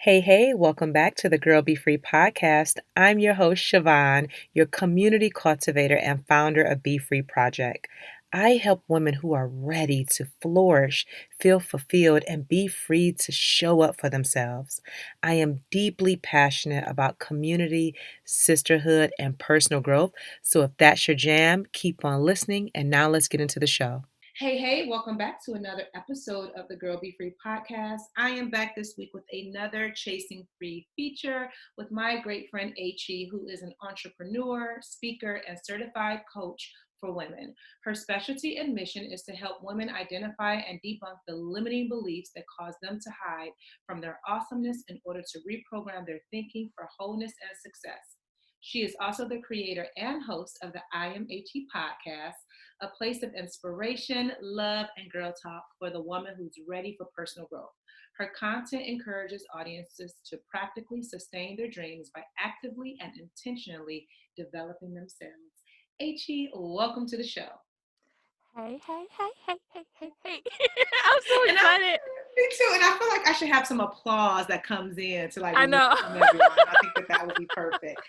Hey, hey, welcome back to the Girl Be Free podcast. I'm your host, Siobhan, your community cultivator and founder of Be Free Project. I help women who are ready to flourish, feel fulfilled, and be free to show up for themselves. I am deeply passionate about community, sisterhood, and personal growth. So if that's your jam, keep on listening. And now let's get into the show. Hey, welcome back to another episode of the Girl Be Free podcast. I am back this week with another Chasing Free feature with my great friend Achie, who is an entrepreneur, speaker, and certified coach for women. Her specialty and mission is to help women identify and debunk the limiting beliefs that cause them to hide from their awesomeness in order to reprogram their thinking for wholeness and success. She is also the creator and host of the I Am Achie podcast, a place of inspiration, love, and girl talk for the woman who's ready for personal growth. Her content encourages audiences to practically sustain their dreams by actively and intentionally developing themselves. Achie, welcome to the show. Hey. I'm so And excited. me too. And I feel like I should have some applause that comes in to like I know. welcome everyone. I think that would be perfect.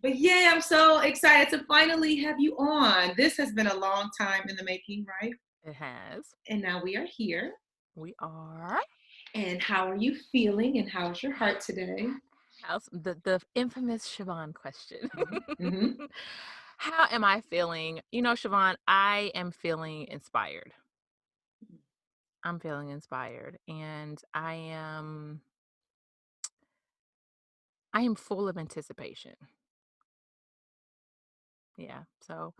But yeah, I'm so excited to finally have you on. This has been a long time in the making, right? It has. And now we are here. We are. And how are you feeling? And how's your heart today? How's the infamous Siobhan question? Mm-hmm. How am I feeling? Siobhan, I am feeling inspired. I'm feeling inspired, and I am full of anticipation. Yeah. So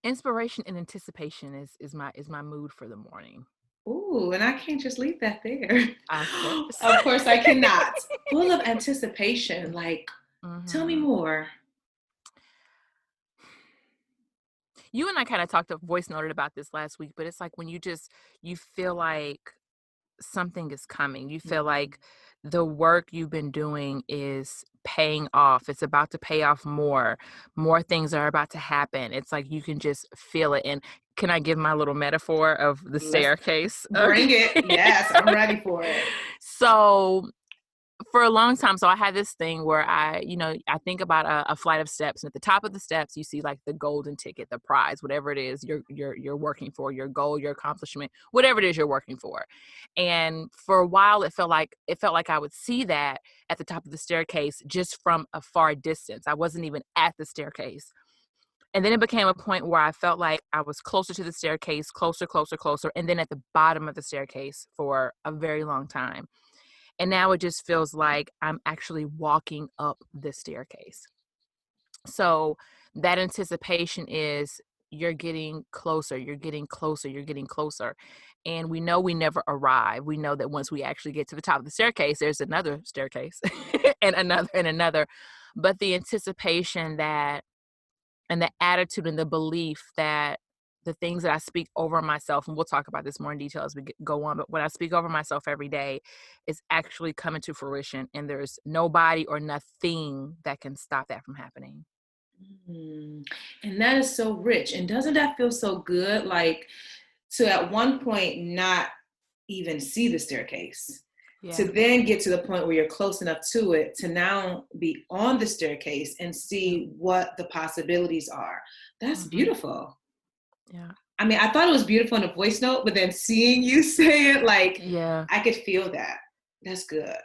inspiration and anticipation is my mood for the morning. Ooh, and I can't just leave that there. Of course. Of course, I cannot. Full of anticipation. Like, tell me hmm more. You and I kind of talked, voice noted about this last week, but it's like when you feel like something is coming. You feel Mhm. like the work you've been doing is paying off. It's about to pay off more. More things are about to happen. It's like you can just feel it. And can I give my little metaphor of the Let's staircase? bring it. Okay. Yes, I'm ready for it. So for a long time, so I had this thing where I think about a flight of steps, and at the top of the steps, you see like the golden ticket, the prize, whatever it is you're working for, your goal, your accomplishment, whatever it is you're working for. And for a while, it felt like I would see that at the top of the staircase just from a far distance. I wasn't even at the staircase. And then it became a point where I felt like I was closer to the staircase, closer, and then at the bottom of the staircase for a very long time. And now it just feels like I'm actually walking up the staircase. So that anticipation is you're getting closer, you're getting closer, you're getting closer. And we know we never arrive. We know that once we actually get to the top of the staircase, there's another staircase and another and another. But the anticipation that and the attitude and the belief that the things that I speak over myself, and we'll talk about this more in detail as we go on, but what I speak over myself every day is actually coming to fruition, and there's nobody or nothing that can stop that from happening. Mm. And that is so rich. And doesn't that feel so good? Like to at one point not even see the staircase, to Yeah. then get to the point where you're close enough to it to now be on the staircase and Yeah. see what the possibilities are. That's hmm beautiful. Yeah. I mean, I thought it was beautiful in a voice note, but then seeing you say it, like, Yeah. I could feel that. That's good.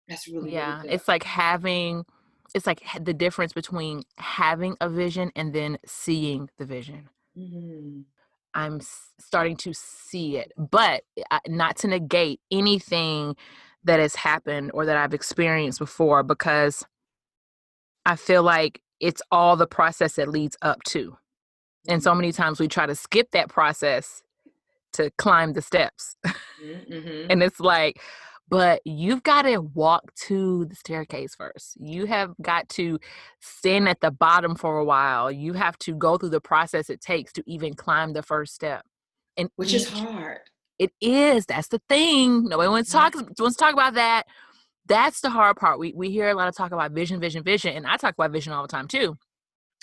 That's really, really Yeah. good. It's like the difference between having a vision and then seeing the vision. Mhm. I'm starting to see it, but not to negate anything that has happened or that I've experienced before, because I feel like it's all the process that leads up to. And so many times we try to skip that process to climb the steps. Mm-hmm. And it's like, but you've got to walk to the staircase first. You have got to stand at the bottom for a while. You have to go through the process it takes to even climb the first step. And Which is each hard. It is. That's the thing. Nobody wants to talk about that. That's the hard part. We hear a lot of talk about vision, vision, vision, and I talk about vision all the time too.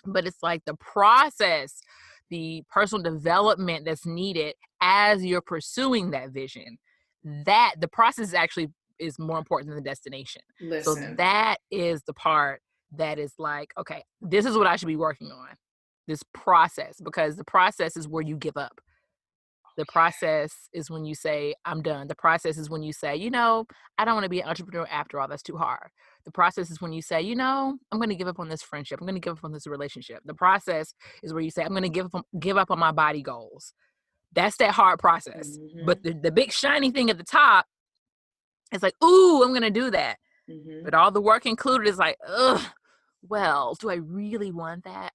But it's like the process, the personal development that's needed as you're pursuing that vision. That the process is actually is more important than the destination. So Listen. that is the part that is like, okay, this is what I should be working on. This process, because the process is where you give up. The process is when you say, I'm done. The process is when you say, I don't want to be an entrepreneur after all. That's too hard. The process is when you say, I'm going to give up on this friendship. I'm going to give up on this relationship. The process is where you say, I'm going to give up on my body goals. That's that hard process. But the big shiny thing at the top is like, ooh, I'm going to do that. But all the work included is like, ugh, well, do I really want that?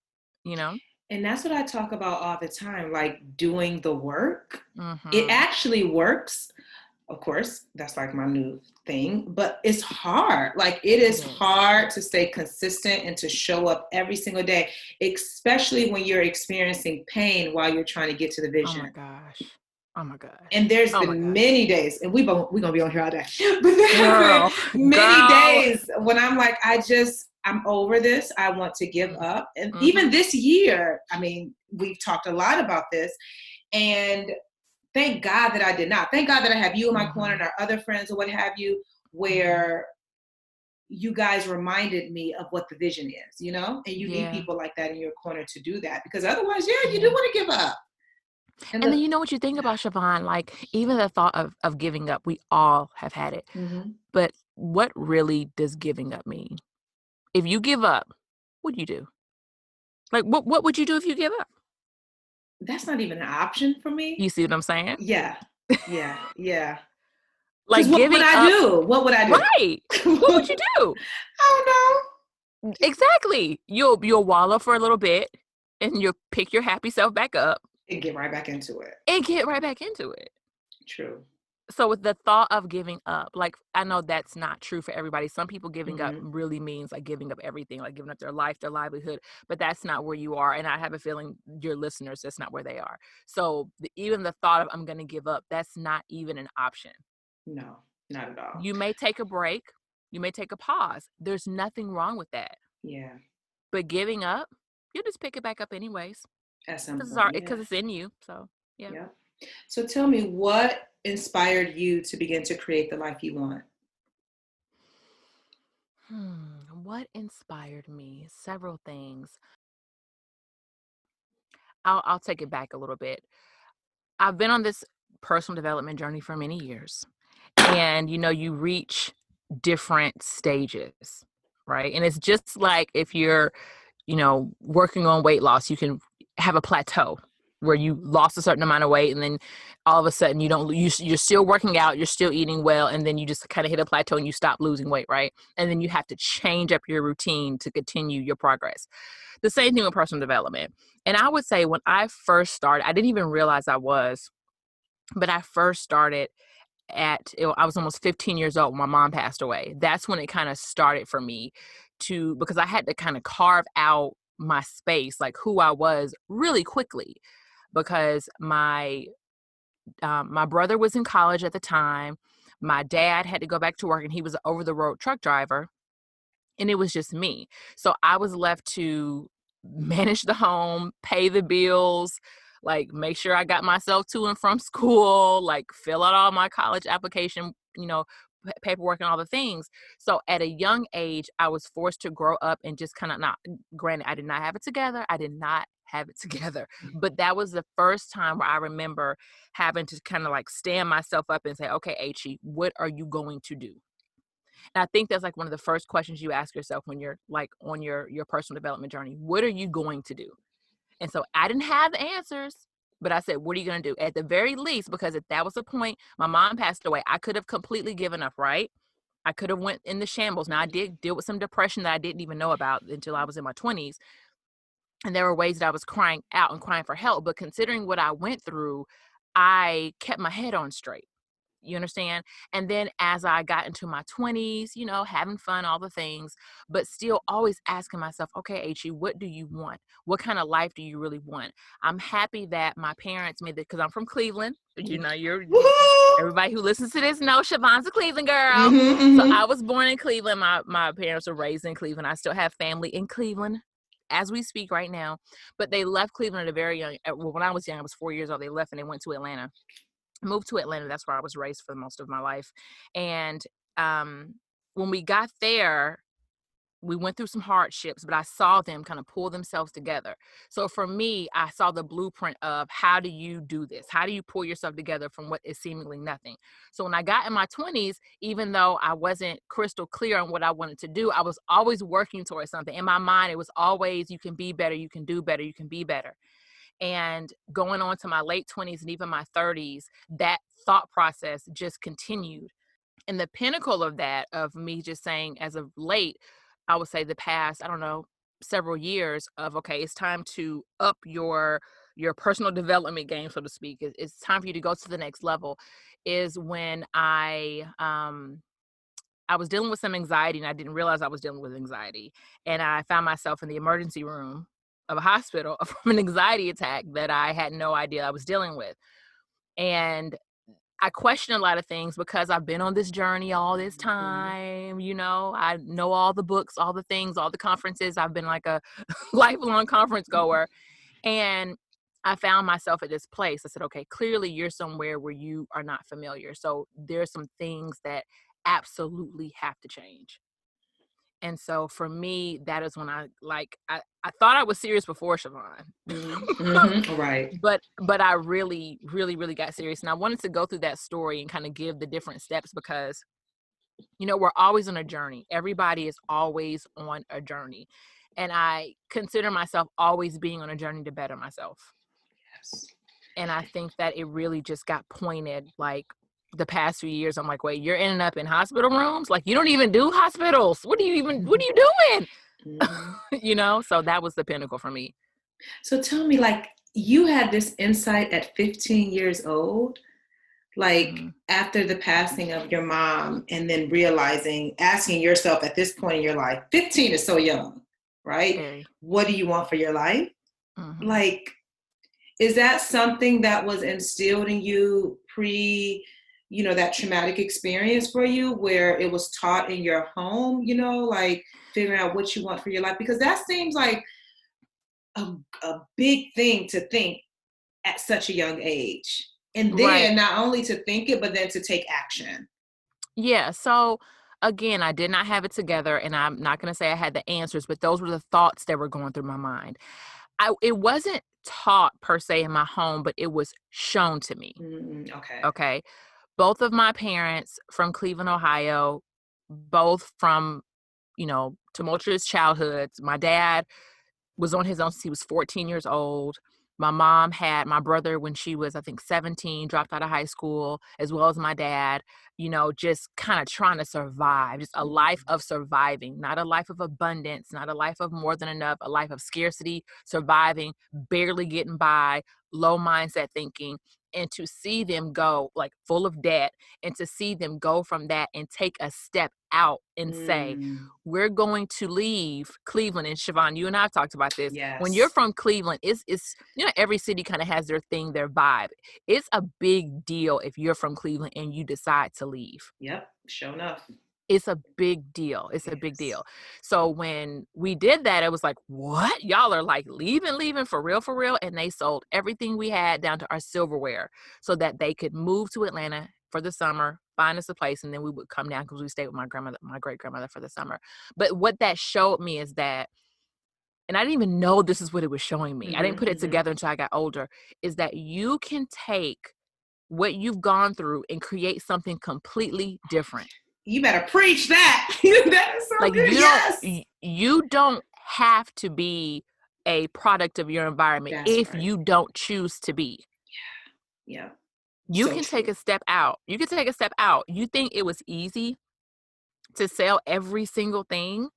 And that's what I talk about all the time, like doing the work. It Mm-hmm. actually works. Of course, that's like my new thing, but it's hard. Like it is hard to stay consistent and to show up every single day, especially when you're experiencing pain while you're trying to get to the Oh my vision. gosh. Oh my gosh. And there's Oh my been gosh. many days, and we're gonna be on here all day, but there Girl, have been many days when I'm like, I'm over this. I want to give up. And even this year, I mean, we've talked a lot about this, and thank God that I did not. Thank God that I have you in my corner and our other friends or what have you, where you guys reminded me of what the vision is, and you need people like that in your corner to do that, because otherwise, you do want to give up. And then you know what you think about, Siobhan, like even the thought of giving up, we all have had it. But what really does giving up mean? If you give up, what do you do? Like what would you do if you give up? That's not even an option for me. You see what I'm saying? Yeah. Because Like what would giving I up. do? What would I do? Right. What would you do? I don't know. Exactly. You'll wallow for a little bit and you'll pick your happy self back up. And get right back into it. True. So with the thought of giving up, like I know that's not true for everybody. Some people giving up really means like giving up everything, like giving up their life, their livelihood, but that's not where you are. And I have a feeling your listeners, that's not where they are. So even the thought of I'm going to give up, that's not even an option. No, not at all. You may take a break. You may take a pause. There's nothing wrong with that. Yeah. But giving up, you'll just pick it back up anyways. At some point, because it's in you. So, yeah. Yep. So tell me, what inspired you to begin to create the life you want? What inspired me? Several things. I'll take it back a little bit. I've been on this personal development journey for many years. And, you reach different stages, right? And it's just like if you're, working on weight loss, you can have a plateau where you lost a certain amount of weight and then all of a sudden you're still working out, you're still eating well, and then you just kind of hit a plateau and you stop losing weight, right? And then you have to change up your routine to continue your progress. The same thing with personal development. And I would say when I first started, I didn't even realize I was, but I first started I was almost 15 years old when my mom passed away. That's when it kind of started for me because I had to kind of carve out my space, like who I was really quickly, because my brother was in college at the time. My dad had to go back to work and he was an over the road truck driver. And it was just me. So I was left to manage the home, pay the bills, like make sure I got myself to and from school, like fill out all my college application, paperwork and all the things. So at a young age, I was forced to grow up and just kind of not, granted, I did not have it together. But that was the first time where I remember having to kind of like stand myself up and say, okay, Achie, what are you going to do? And I think that's like one of the first questions you ask yourself when you're like on your personal development journey. What are you going to do? And so I didn't have the answers, but I said, what are you going to do? At the very least, because if that was the point, my mom passed away, I could have completely given up, right? I could have went in the shambles. Now I did deal with some depression that I didn't even know about until I was in my 20s. And there were ways that I was crying out and crying for help. But considering what I went through, I kept my head on straight. You understand? And then as I got into my 20s, having fun, all the things, but still always asking myself, okay, Achie, what do you want? What kind of life do you really want? I'm happy that my parents made it because I'm from Cleveland. Everybody who listens to this knows Siobhan's a Cleveland girl. So I was born in Cleveland. My parents were raised in Cleveland. I still have family in Cleveland as we speak right now, but they left Cleveland at a very young, when I was young, I was 4 years old. They left and they went to Atlanta. Moved to Atlanta. That's where I was raised for most of my life. And when we got there, we went through some hardships, but I saw them kind of pull themselves together. So for me, I saw the blueprint of how do you do this? How do you pull yourself together from what is seemingly nothing? So when I got in my 20s, even though I wasn't crystal clear on what I wanted to do, I was always working towards something. In my mind, it was always, you can be better, you can do better, you can be better. And going on to my late 20s and even my 30s, that thought process just continued. And the pinnacle of that, of me just saying as of late, I would say the past, I don't know, several years of, okay, it's time to up your personal development game, so to speak. It's time for you to go to the next level, is when I was dealing with some anxiety and I didn't realize I was dealing with anxiety. And I found myself in the emergency room of a hospital from an anxiety attack that I had no idea I was dealing with. And I question a lot of things because I've been on this journey all this Mhm. time. I know all the books, all the things, all the conferences. I've been like a lifelong conference goer. And I found myself at this place. I said, okay, clearly you're somewhere where you are not familiar. So there's some things that absolutely have to change. And so for me, that is when I thought I was serious before, Siobhan. Mhm. Mhm. Right. But I really, really, really got serious. And I wanted to go through that story and kind of give the different steps because, we're always on a journey. Everybody is always on a journey. And I consider myself always being on a journey to better myself. Yes. And I think that it really just got pointed like the past few years. I'm like, wait, you're ending up in hospital rooms? Like, you don't even do hospitals. What are you Mhm. doing? Mhm. So that was the pinnacle for me. So tell me, like, you had this insight at 15 years old, like Mm-hmm. after the passing of your mom, and then realizing, asking yourself at this point in your life, 15 is so young, right? Very. What do you want for your life? Mm-hmm. Like, is that something that was instilled in you pre, that traumatic experience for you where it was taught in your home, like figuring out what you want for your life? Because that seems like a big thing to think at such a young age. And Right. then not only to think it, but then to take action. Yeah. So again, I did not have it together, and I'm not going to say I had the answers, but those were the thoughts that were going through my mind. It wasn't taught per se in my home, but it was shown to me. Okay. Okay. Both of my parents from Cleveland, Ohio, both from, tumultuous childhoods. My dad was on his own since he was 14 years old. My mom had my brother when she was, I think, 17, dropped out of high school, as well as my dad, just kind of trying to survive, just a life Mhm. of surviving, not a life of abundance, not a life of more than enough, a life of scarcity, surviving, barely getting by, low mindset thinking. And to see them go like full of debt, and to see them go from that and take a step out and say, Mm, we're going to leave Cleveland. And Siobhan, you and I have talked about this. When you're yes. from Cleveland, it's every city kind of has their thing, their vibe. It's a big deal if you're from Cleveland and you decide to leave. Yep. Sure enough. It's a big deal. It's a big Yes. deal. So when we did that, it was like, what? Y'all are like leaving for real, for real. And they sold everything we had down to our silverware so that they could move to Atlanta for the summer, find us a place, and then we would come down because we stayed with my grandmother, my great grandmother, for the summer. But what that showed me is that, and I didn't even know this is what it was showing me. I didn't Hmm. put it Hmm. together until I got older, is that you can take what you've gone through and create something completely different. You better preach that. That is so Like good. Yes. you don't have to be a product of your environment That's if right. you don't choose to be. Yeah. You So can take true. a step out. You can take a step out. You think it was easy to sell every single thing,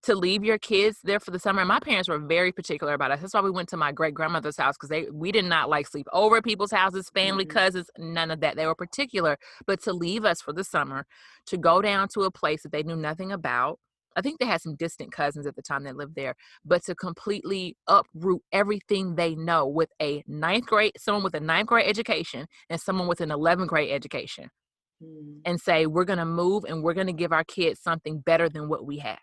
to leave your kids there for the summer. And my parents were very particular about us. That's why we went to my great grandmother's house, because we did not like sleep over at people's houses, family, Mm-mm. cousins, none of that. They were particular, but to leave us for the summer, to go down to a place that they knew nothing about. I think they had some distant cousins at the time that lived there, but to completely uproot everything they know with someone with a ninth grade education and someone with an 11th grade education, Mm. and say, we're going to move and we're going to give our kids something better than what we had.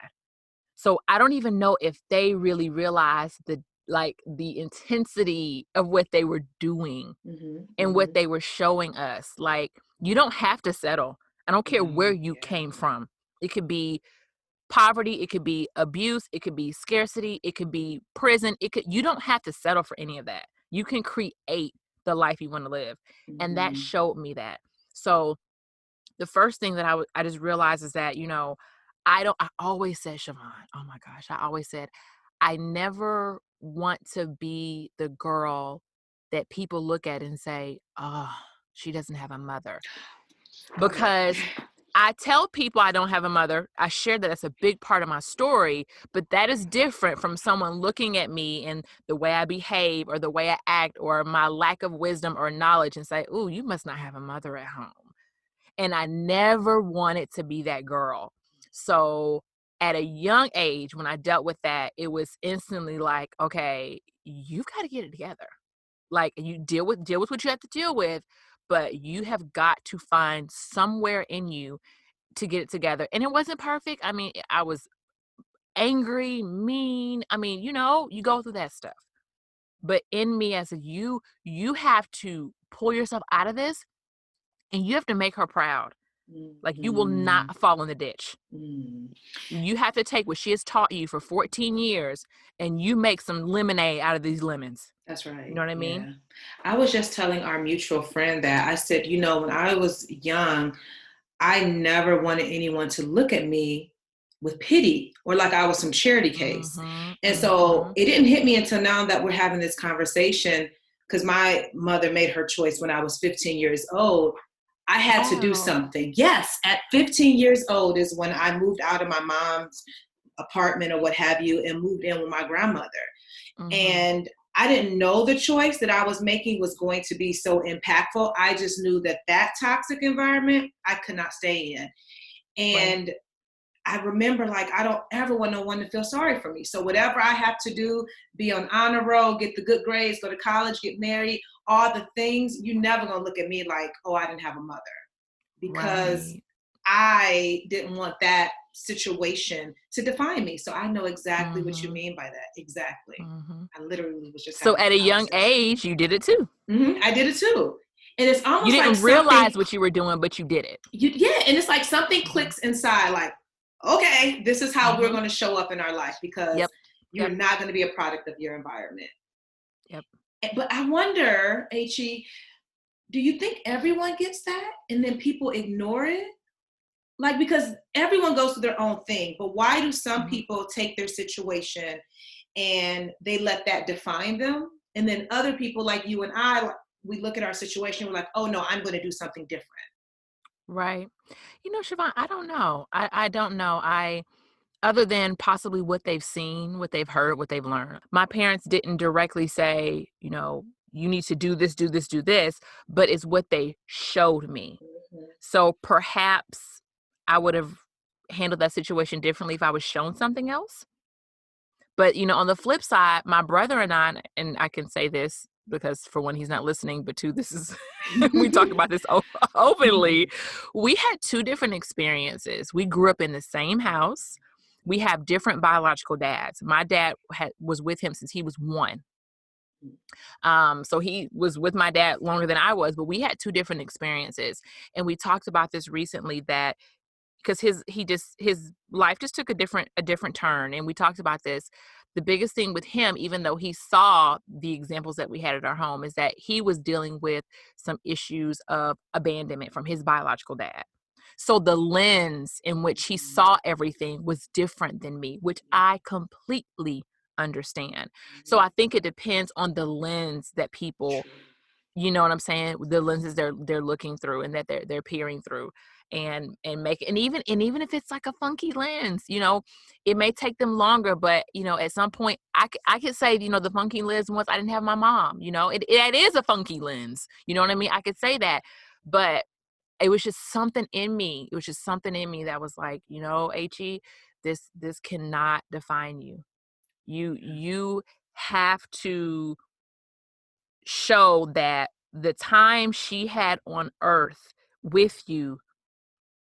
So I don't even know if they really realized the intensity of what they were doing Mm-hmm. and what Mm-hmm. they were showing us. Like, you don't have to settle. I don't care where you Yeah. came from. It could be poverty, it could be abuse, it could be scarcity, it could be prison. You don't have to settle for any of that. You can create the life you want to live. And that Mhm. showed me that. So the first thing that I just realized is that, I always said, Siobhan, oh my gosh, I always said, I never want to be the girl that people look at and say, oh, she doesn't have a mother. Okay. Because I tell people I don't have a mother. I share that that's a big part of my story, but that is different from someone looking at me and the way I behave or the way I act or my lack of wisdom or knowledge and say, "Ooh, you must not have a mother at home." And I never wanted to be that girl. So at a young age, when I dealt with that, it was instantly like, okay, you've got to get it together. Like, you deal with what you have to deal with, but you have got to find somewhere in you to get it together. And it wasn't perfect. I mean, I was angry, mean. I mean, you go through that stuff. But in me, as you have to pull yourself out of this and you have to make her proud. Like, you will Mhm. not fall in the ditch. Mm. You have to take what she has taught you for 14 years and you make some lemonade out of these lemons. That's You right. know what I mean? Yeah. I was just telling our mutual friend that I said, when I was young, I never wanted anyone to look at me with pity or like I was some charity case. Mhm. And so Mhm. it didn't hit me until now that we're having this conversation because my mother made her choice when I was 15 years old. I had to do Wow. something. Yes, at 15 years old is when I moved out of my mom's apartment or what have you and moved in with my grandmother. Mhm. And I didn't know the choice that I was making was going to be so impactful. I just knew that that toxic environment I could not stay in. Right. And I remember, like, I don't ever want no one to feel sorry for me. So whatever I have to do, be on honor roll, get the good grades, go to college, get married, all the things, you never gonna look at me like, oh, I didn't have a mother. Because Right. I didn't want that situation to define me. So I know exactly what you Mhm. mean by that. Exactly. Mhm. I literally was just So having at that a young conversation. age, you did it too. I did it too. And it's You almost like didn't something, realize what you were doing, but you did it. yeah, and it's like something Mhm. clicks inside, like, okay, this is how we're Mhm. going to show up in our life because Yep. you're Yep. not going to be a product of your environment. Yep. But I wonder, H, do you think everyone gets that and then people ignore it? Like, because everyone goes through their own thing, but why do some Mhm. people take their situation and they let that define them? And then other people like you and I, like, we look at our situation, we're like, oh no, I'm going to do something different. Right. Siobhan, I don't know. I don't know. Other than possibly what they've seen, what they've heard, what they've learned. My parents didn't directly say, you need to do this, do this, do this, but it's what they showed me. Mhm. So perhaps I would have handled that situation differently if I was shown something else. But, on the flip side, my brother and I can say this because for one, he's not listening, but two, this is, we talk about this openly. We had two different experiences. We grew up in the same house. We have different biological dads. My dad was with him since he was one. So he was with my dad longer than I was, but we had two different experiences. And we talked about this recently that because his life just took a different turn, and we talked about this. The biggest thing with him, even though he saw the examples that we had at our home, is that he was dealing with some issues of abandonment from his biological dad. So the lens in which he saw everything was different than me, which I completely understand. So I think it depends on the lens that people, True. you know what I'm saying? The lenses they're looking through and that they're peering through and make and even if it's like a funky lens, it may take them longer, but at some point I could say, the funky lens once I didn't have my mom, it is a funky lens. You know what I mean? I could say that, but it was just something in me. It was just something in me that was like, He, this cannot define you. You have to show that the time she had on earth with you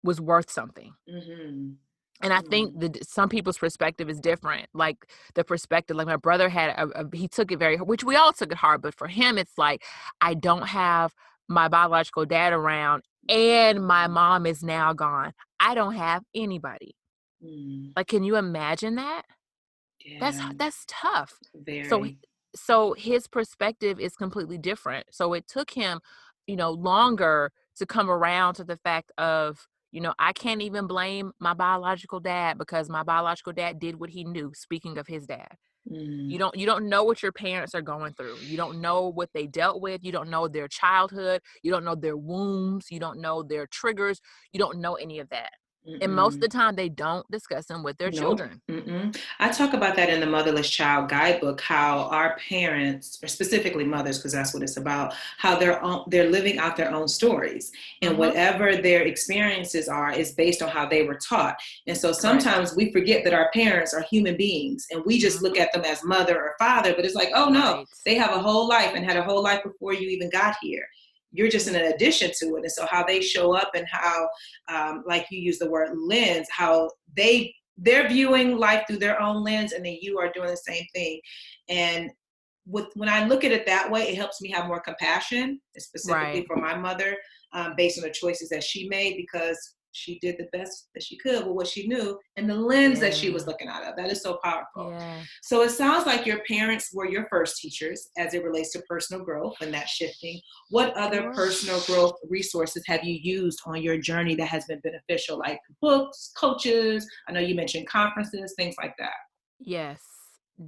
was worth something. Mm-hmm. And I think Mm. that some people's perspective is different. Like the perspective, like my brother had, he took it very, which we all took it hard, but for him, it's like, I don't have my biological dad around and my mom is now gone. I don't have anybody. Mm. Like, can you imagine that? Yeah, That's tough. So very. so his perspective is completely different. So it took him, longer to come around to the fact of, I can't even blame my biological dad because my biological dad did what he knew, speaking of his dad. Mm. You don't know what your parents are going through. You don't know what they dealt with. You don't know their childhood. You don't know their wounds. You don't know their triggers. You don't know any of that. And most of Mm-mm. the time they don't discuss them with their Nope. children. Mm-mm. I talk about that in the Motherless Child Guidebook, how our parents, or specifically mothers, because that's what it's about, how they're living out their own stories. And Mhm. whatever their experiences are is based on how they were taught. And so Correct. sometimes we forget that our parents are human beings and we just look Mhm. at them as mother or father, but it's like, oh no, Right. they have a whole life and had a whole life before you even got here. You're just an Yeah. addition to it. And so how they show up and how, like you use the word lens, how they're viewing life through their own lens, and then you are doing the same thing. And when I look at it that way, it helps me have more compassion, specifically Right. for my mother, based on the choices that she made, because she did the best that she could with what she knew and the lens that she was Yeah. looking out of. That is so powerful. Yeah. So it sounds like your parents were your first teachers as it relates to personal growth and that shifting. What other Sure. personal growth resources have you used on your journey that has been beneficial, like books, coaches? I know you mentioned conferences, things like that. Yes.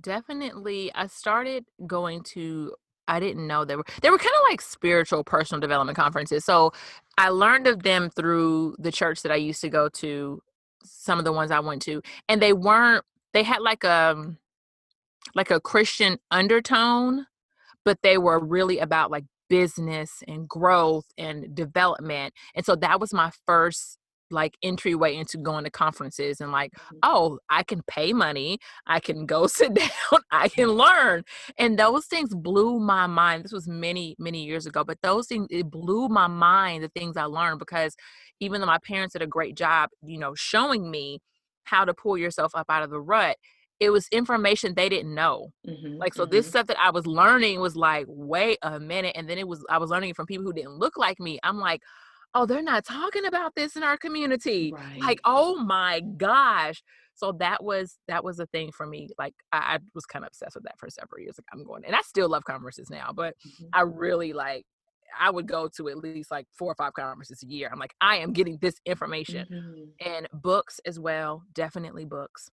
Definitely. I started going to I didn't know they were kind of like spiritual personal development conferences. So I learned of them through the church that I used to go to, some of the ones I went to, and they had like a Christian undertone, but they were really about like business and growth and development. And so that was my first like entryway into going to conferences and like, oh, I can pay money, I can go sit down, I can learn. And those things blew my mind. This was many, many years ago, but those things, it blew my mind, the things I learned, because even though my parents did a great job, showing me how to pull yourself up out of the rut, it was information they didn't know. Mm-hmm, Like, so this mm-hmm. stuff that I was learning was like, wait a minute. And then I was learning it from people who didn't look like me. I'm like, oh, they're not talking about this in our community. Like, Right. oh my gosh. So that was a thing for me. Like, I was kind of obsessed with that for several years. Like, I'm going, and I still love conferences now, but Mm-hmm, I really I would go to at least like 4 or 5 conferences a year. I'm like, I am getting this information. mm-hmm, And books as well, definitely books.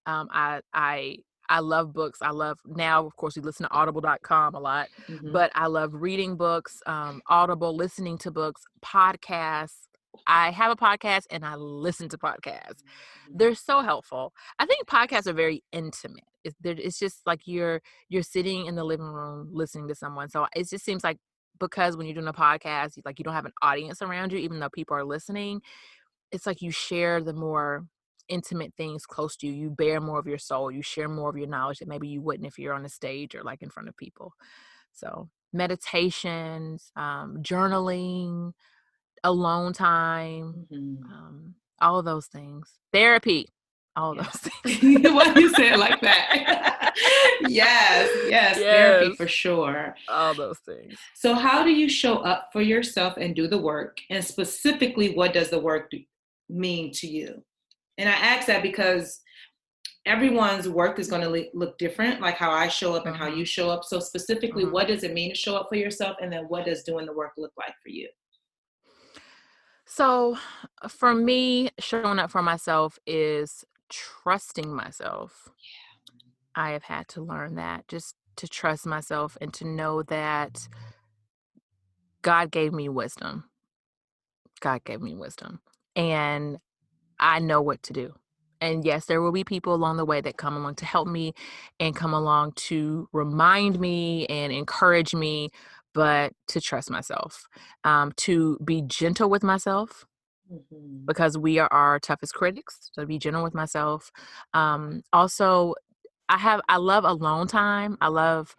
I love books. I love now, of course, we listen to audible.com a lot, mm-hmm, but I love reading books, Audible, listening to books, podcasts. I have a podcast and I listen to podcasts. They're so helpful. I think podcasts are very intimate. It's just like you're sitting in the living room listening to someone. So it just seems like, because when you're doing a podcast, like you don't have an audience around you, even though people are listening, it's like you share the more intimate things close to you. You bear more of your soul. You share more of your knowledge that maybe you wouldn't if you're on a stage or like in front of people. So meditations, journaling, alone time, mm-hmm. all of those things. Therapy, all of Yeah. those things. Why you say it like that? Yes, yes, therapy Yes, for sure. all those things. So, how do you show up for yourself and do the work? And specifically, what does the work mean to you? And I ask that because everyone's work is going to look different, like how I show up and how you Hmm. show up. So, specifically, Hmm. what does it mean to show up for yourself? And then, what does doing the work look like for you? So for me, showing up for myself is trusting myself. I have had to learn that, just to trust myself and to know that God gave me wisdom. God gave me wisdom. And I know what to do. And yes, there will be people along the way that come along to help me and come along to remind me and encourage me, but to trust myself, to be gentle with myself, Mm-hmm. because we are our toughest critics. So be gentle with myself. Also, I love alone time. I love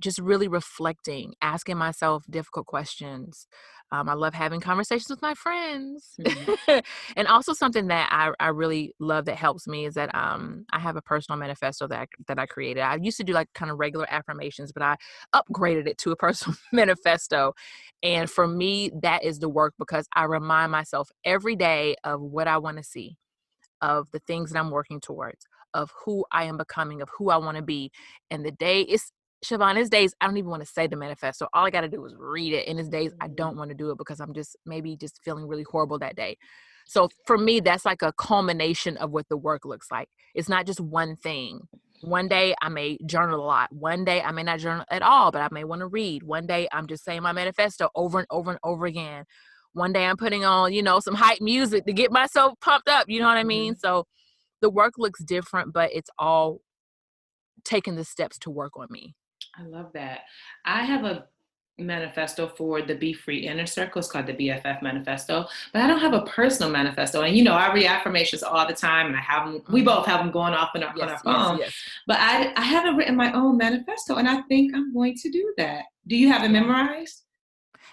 just really reflecting, asking myself difficult questions. I love having conversations with my friends. Mhm. And also something that I really love that helps me is that I have a personal manifesto that I created. I used to do like kind of regular affirmations, but I upgraded it to a personal manifesto. And for me, that is the work because I remind myself every day of what I want to see, of the things that I'm working towards, of who I am becoming, of who I want to be. And the day is, Siobhan, there's days I don't even want to say the manifesto. All I got to do is read it. And there's days I don't want to do it because I'm just maybe just feeling really horrible that day. So for me, that's like a culmination of what the work looks like. It's not just one thing. One day I may journal a lot. One day I may not journal at all, but I may want to read. One day I'm just saying my manifesto over and over and over again. One day I'm putting on, some hype music to get myself pumped up. You know what I mean? Mhm. So the work looks different, but it's all taking the steps to work on me. I love that. I have a manifesto for the Be Free Inner Circle. It's called the BFF Manifesto, but I don't have a personal manifesto. And I read affirmations all the time, and I have them. We both have them going off on our Yes, phone. yes. But I haven't written my own manifesto, and I think I'm going to do that. Do you have it memorized?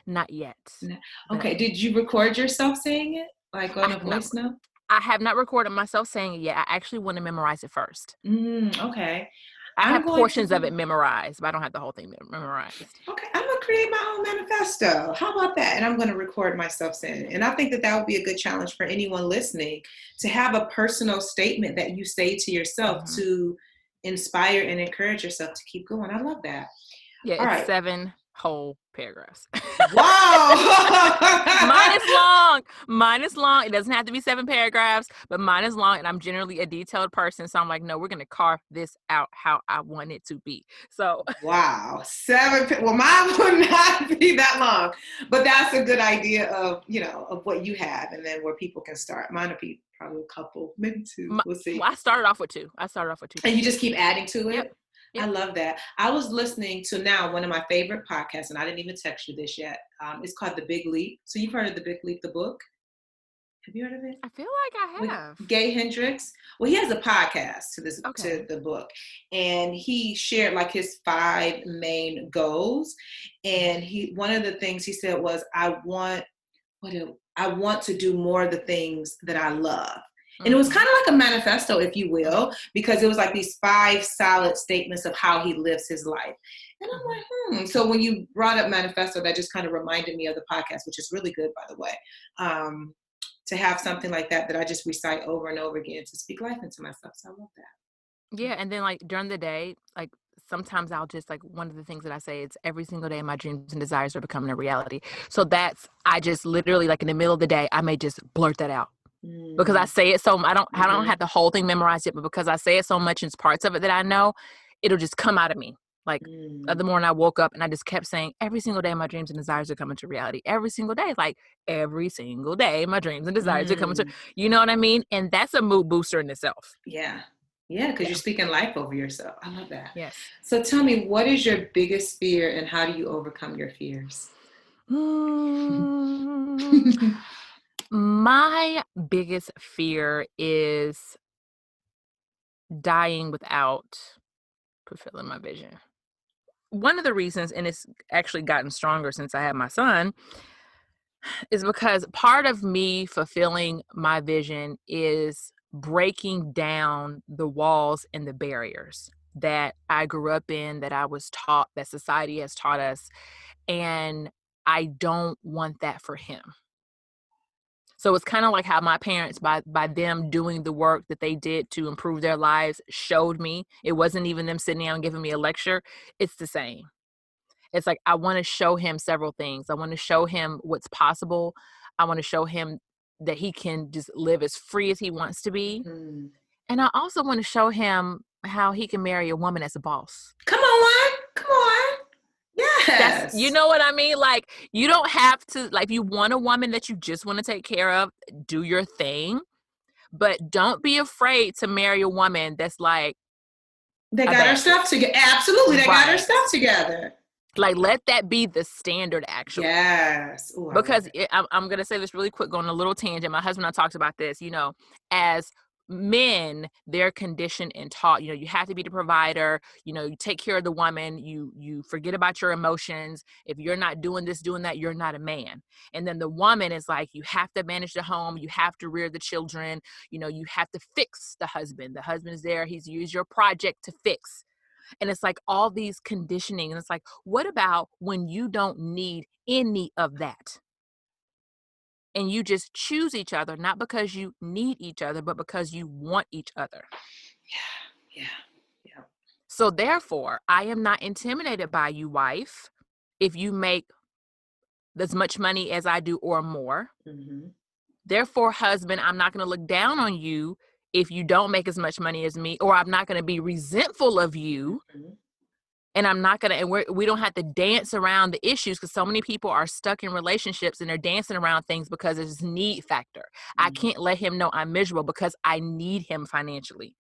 Not yet. No. Okay. Did you record yourself saying it, like on a voice note? I have not recorded myself saying it yet. I actually want to memorize it first. Okay. I I'm have going portions to of it memorized, but I don't have the whole thing memorized. Okay, I'm gonna create my own manifesto. How about that? And I'm gonna record myself saying it. And I think that would be a good challenge for anyone listening to have a personal statement that you say to yourself to inspire and encourage yourself to keep going. I love that. Yeah, All it's right. 7 whole paragraphs. Wow. Mine is long. Mine is long. It doesn't have to be 7 paragraphs, but mine is long. And I'm generally a detailed person. So I'm like, no, we're going to carve this out how I want it to be. So Wow. 7. Well, mine would not be that long, but that's a good idea of what you have and then where people can start. Mine will be probably a couple, maybe 2. We'll see. I started off with 2. And you just keep adding to it? Yep. I love that. I was listening to now one of my favorite podcasts, and I didn't even text you this yet. It's called The Big Leap. So you've heard of The Big Leap, the book? Have you heard of it? I feel like I have. With Gay Hendricks. Well, he has a podcast to Okay. the book, and he shared like his 5 main goals. And one of the things he said was, I want to do more of the things that I love. And it was kind of like a manifesto, if you will, because it was like these 5 solid statements of how he lives his life. And I'm like, So when you brought up manifesto, that just kind of reminded me of the podcast, which is really good, by the way, to have something like that I just recite over and over again to speak life into myself. So I love that. Yeah. And then like during the day, like sometimes I'll just like one of the things that I say, it's every single day my dreams and desires are becoming a reality. So I just literally like in the middle of the day, I may just blurt that out. Because I say it so I don't have the whole thing memorized yet, but because I say it so much in parts of it that I know, it'll just come out of me. Like the other morning I woke up and I just kept saying, every single day my dreams and desires are coming to reality. Every single day, like every single day my dreams and desires are coming to, you know what I mean? And that's a mood booster in itself. Yeah. Yeah, because you're speaking life over yourself. I love that. Yes. So tell me, what is your biggest fear and how do you overcome your fears? My biggest fear is dying without fulfilling my vision. One of the reasons, and it's actually gotten stronger since I had my son, is because part of me fulfilling my vision is breaking down the walls and the barriers that I grew up in, that I was taught, that society has taught us. And I don't want that for him. So it's kind of like how my parents, by them doing the work that they did to improve their lives, showed me. It wasn't even them sitting down and giving me a lecture. It's the same. It's like, I want to show him several things. I want to show him what's possible. I want to show him that he can just live as free as he wants to be. And I also want to show him how he can marry a woman as a boss. Come on. Yes. You know what I mean? Like, you don't have to, like, if you want a woman that you just want to take care of, do your thing. But don't be afraid to marry a woman that's like, they got her stuff together. Absolutely. They got her stuff together. Like, let that be the standard, actually. Yes. Ooh, because I'm going to say this really quick, going on a little tangent. My husband and I talked about this, as men, they're conditioned and taught, you have to be the provider, you take care of the woman, you forget about your emotions. If you're not doing this, doing that, you're not a man. And then the woman is like, you have to manage the home, you have to rear the children, you have to fix the husband. The husband is there, he's used your project to fix. And it's like all these conditioning. And it's like, what about when you don't need any of that? And you just choose each other, not because you need each other, but because you want each other. Yeah. So therefore, I am not intimidated by you, wife, if you make as much money as I do or more. Mm-hmm. Therefore, husband, I'm not going to look down on you if you don't make as much money as me, or I'm not going to be resentful of you. Mm-hmm. And I'm not going to, and we don't have to dance around the issues, because so many people are stuck in relationships and they're dancing around things because it's need factor. Mm-hmm. I can't let him know I'm miserable because I need him financially.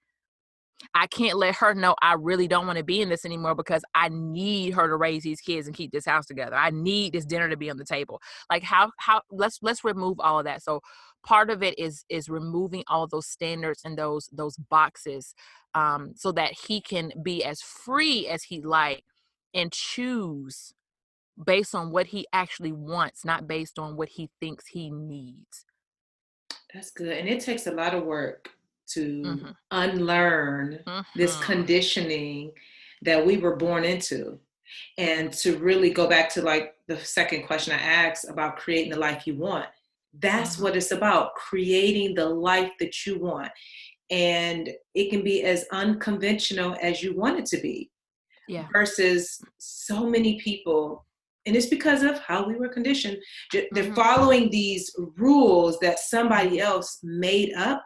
I can't let her know I really don't want to be in this anymore because I need her to raise these kids and keep this house together. I need this dinner to be on the table. Like how let's remove all of that. So part of it is removing all those standards and those boxes, so that he can be as free as he like and choose based on what he actually wants, not based on what he thinks he needs. That's good. And it takes a lot of work to unlearn this conditioning that we were born into, and to really go back to like the second question I asked about creating the life you want. That's what it's about, creating the life that you want. And it can be as unconventional as you want it to be. Yeah. Versus so many people, and it's because of how we were conditioned. They're following these rules that somebody else made up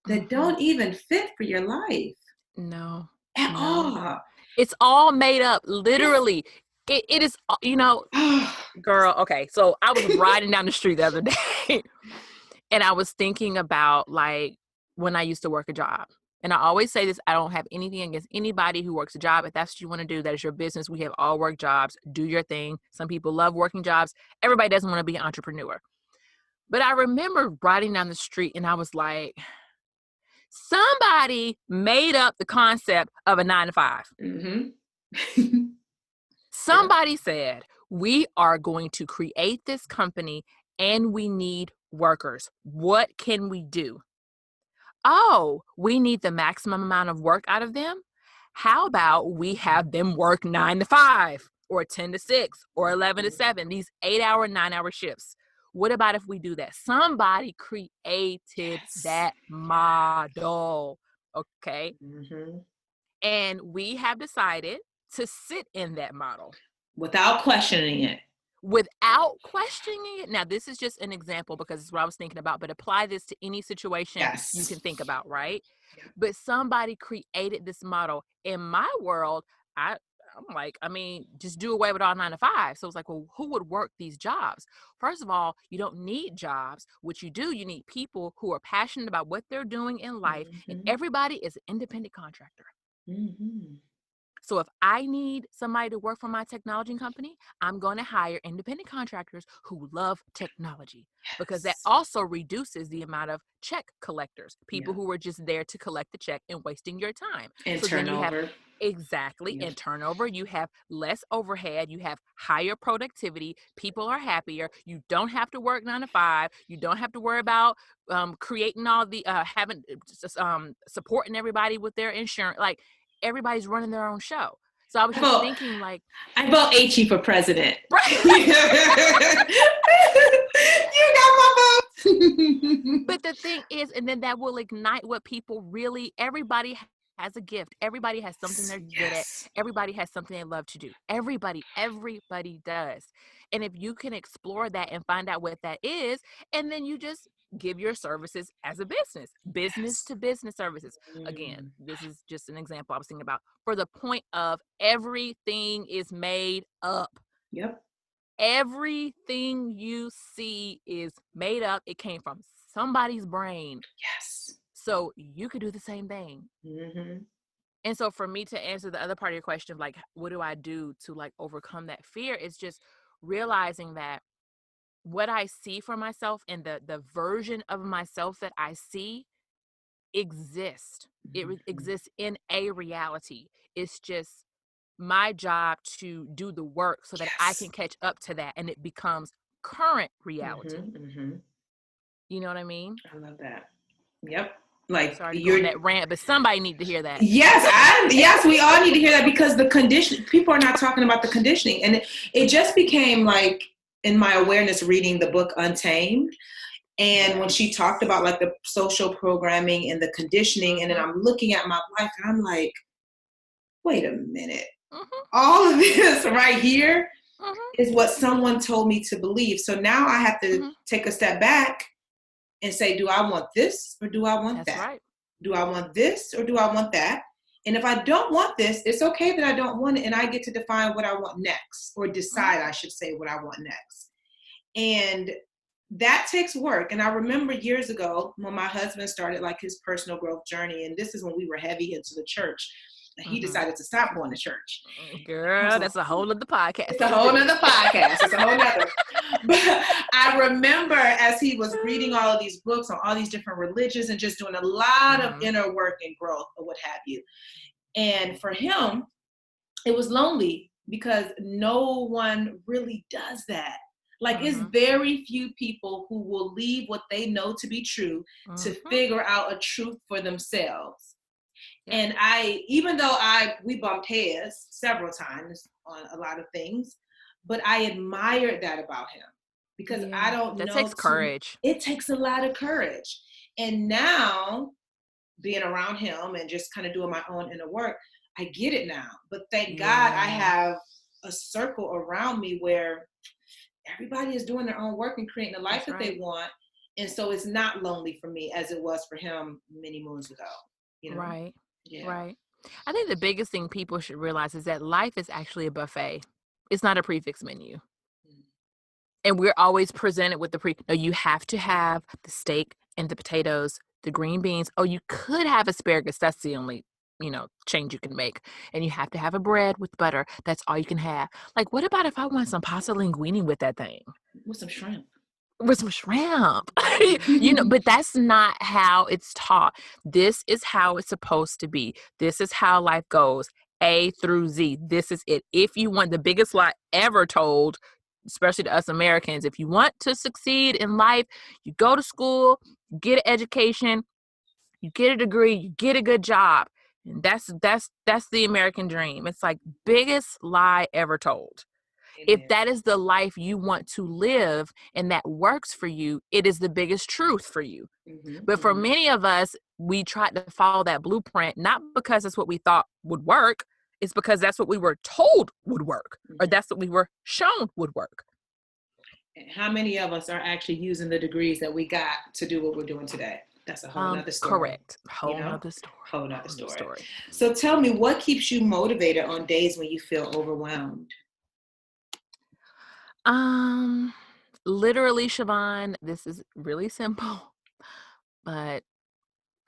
that don't even fit for your life. No. At all. It's all made up, literally. It is, girl, okay. So I was riding down the street the other day and I was thinking about like when I used to work a job. And I always say this, I don't have anything against anybody who works a job. If that's what you want to do, that is your business. We have all work jobs. Do your thing. Some people love working jobs. Everybody doesn't want to be an entrepreneur. But I remember riding down the street and I was like, somebody made up the concept of a 9-to-5. Somebody said, we are going to create this company and we need workers. What can we do? Oh, we need the maximum amount of work out of them. How about we have them work 9-to-5 or 10-to-6 or 11-to-7, these 8-hour, 9-hour shifts? What about if we do that? Somebody created that model. Okay. And we have decided to sit in that model. Without questioning it. Without questioning it. Now, this is just an example because it's what I was thinking about, but apply this to any situation you can think about, right? Yeah. But somebody created this model. In my world, I'm like, just do away with all 9-to-5. So it's like, well, who would work these jobs? First of all, you don't need jobs. What you do, you need people who are passionate about what they're doing in life. And everybody is an independent contractor. So if I need somebody to work for my technology company, I'm going to hire independent contractors who love technology, because that also reduces the amount of check collectors, people who are just there to collect the check and wasting your time. And so turnover. Then you have, exactly. And turnover, you have less overhead, you have higher productivity, people are happier, you don't have to work 9-to-5, you don't have to worry about creating all the, supporting everybody with their insurance. Like, everybody's running their own show. So I was just thinking, like, I vote Achie for president. Right. You got my vote. But the thing is, and then that will ignite what people really, everybody has a gift. Everybody has something they're good at. Everybody has something they love to do. Everybody does. And if you can explore that and find out what that is, and then you just give your services as a business to business services. Again, this is just an example I was thinking about, for the point of everything is made up. Yep. Everything you see is made up. It came from somebody's brain. Yes. So you could do the same thing. And so for me to answer the other part of your question, like, what do I do to like overcome that fear? It's just realizing that what I see for myself and the version of myself that I see exist. It exists in a reality. It's just my job to do the work so that I can catch up to that, and it becomes current reality. You know what I mean? I love that. Yep. Like, sorry to go on you're that rant, but somebody need to hear that. Yes, we all need to hear that, because the condition, people are not talking about the conditioning. And it just became like, in my awareness, reading the book Untamed. And when she talked about like the social programming and the conditioning, and then I'm looking at my life and I'm like, wait a minute. All of this right here is what someone told me to believe. So now I have to take a step back and say, do I want this or do I want that? Right. Do I want this or do I want that? And if I don't want this, it's okay that I don't want it, and I get to define what I want next, or decide, I should say, what I want next. And that takes work. And I remember years ago when my husband started like his personal growth journey, and this is when we were heavy into the church, and he decided to stop going to church. Girl, that's a whole other podcast. It's a whole other podcast. It's a whole other. But I remember as he was reading all of these books on all these different religions and just doing a lot of inner work and growth or what have you. And for him, it was lonely because no one really does that. Like, it's very few people who will leave what they know to be true to figure out a truth for themselves. And even though we bumped heads several times on a lot of things, but I admired that about him, because I don't know. That takes courage. It takes a lot of courage. And now, being around him and just kind of doing my own inner work, I get it now. But thank God I have a circle around me where everybody is doing their own work and creating the life that they want. And so it's not lonely for me as it was for him many moons ago. You know? Right. Yeah. Right. I think the biggest thing people should realize is that life is actually a buffet. It's not a prefix menu. And we're always presented with no, you have to have the steak and the potatoes, the green beans. Oh, you could have asparagus. That's the only, change you can make. And you have to have a bread with butter. That's all you can have. Like, what about if I want some pasta linguine with that thing? With some shrimp. But that's not how it's taught. This is how it's supposed to be. This is how life goes. A through Z. This is it. If you want, the biggest lie ever told, especially to us Americans, if you want to succeed in life, you go to school, you get an education, you get a degree, you get a good job. And that's the American dream. It's like biggest lie ever told. If that is the life you want to live and that works for you, it is the biggest truth for you. But for many of us, we tried to follow that blueprint, not because that's what we thought would work. It's because that's what we were told would work, or that's what we were shown would work. How many of us are actually using the degrees that we got to do what we're doing today? That's a whole nother story. Correct. Whole nother story. So tell me, what keeps you motivated on days when you feel overwhelmed? Literally, Siobhan, this is really simple, but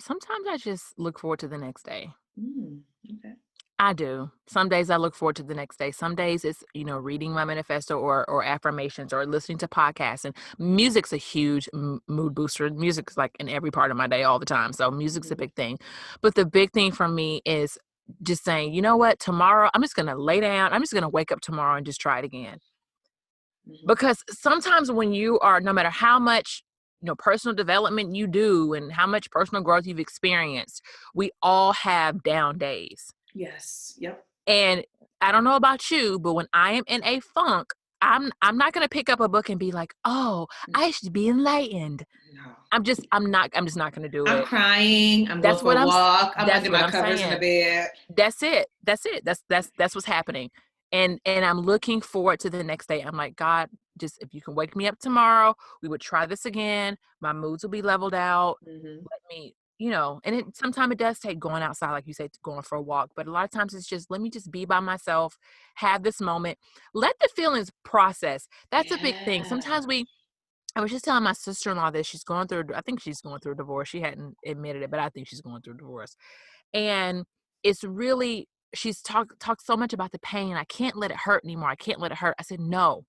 sometimes I just look forward to the next day. Okay. I do. Some days I look forward to the next day. Some days it's, reading my manifesto or affirmations or listening to podcasts. And music's a huge mood booster. Music's like in every part of my day all the time. So music's a big thing. But the big thing for me is just saying, you know what, tomorrow I'm just going to lay down. I'm just going to wake up tomorrow and just try it again. Because sometimes when you are, no matter how much, personal development you do and how much personal growth you've experienced, we all have down days. Yes. Yep. And I don't know about you, but when I am in a funk, I'm not going to pick up a book and be like, oh, I should be enlightened. No. I'm just not going to do it. I'm crying. I'm going for a walk. I'm under my covers in the bed. That's it. That's what's happening. And I'm looking forward to the next day. I'm like, God, just if you can wake me up tomorrow, we would try this again. My moods will be leveled out. Let me, and sometimes it does take going outside, like you said, going for a walk. But a lot of times it's just, let me just be by myself, have this moment, let the feelings process. That's a big thing. Sometimes I was just telling my sister-in-law this. I think she's going through a divorce. She hadn't admitted it, but I think she's going through a divorce. And it's really, she's talked so much about the pain. I can't let it hurt anymore. I can't let it hurt. I said, no,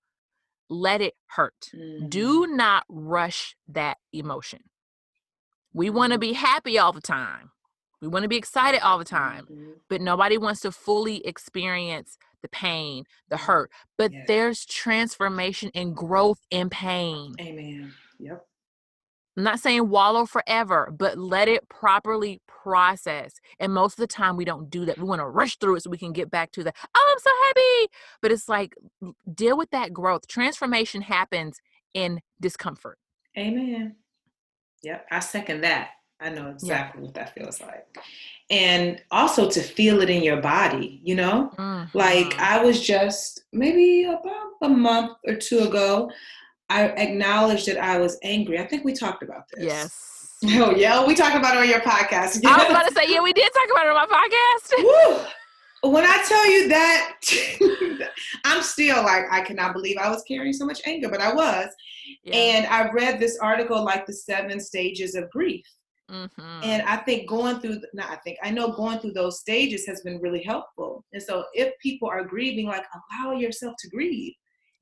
let it hurt. Do not rush that emotion. We want to be happy all the time. We want to be excited all the time. But nobody wants to fully experience the pain, the hurt. But there's transformation and growth in pain. Amen. Yep. I'm not saying wallow forever, but let it properly process. And most of the time we don't do that. We want to rush through it so we can get back to the, oh, I'm so happy. But it's like, deal with that growth. Transformation happens in discomfort. Amen. Yep. I second that. I know exactly what that feels like. And also to feel it in your body, you know, like I was just maybe about a month or two ago, I acknowledged that I was angry. I think we talked about this. Yes. Oh, yeah. We talked about it on your podcast. Yes. I was about to say, yeah, we did talk about it on my podcast. Woo! When I tell you that, I'm still like, I cannot believe I was carrying so much anger, but I was. Yeah. And I read this article, like the 7 stages of grief. And I think going through those stages has been really helpful. And so if people are grieving, like allow yourself to grieve.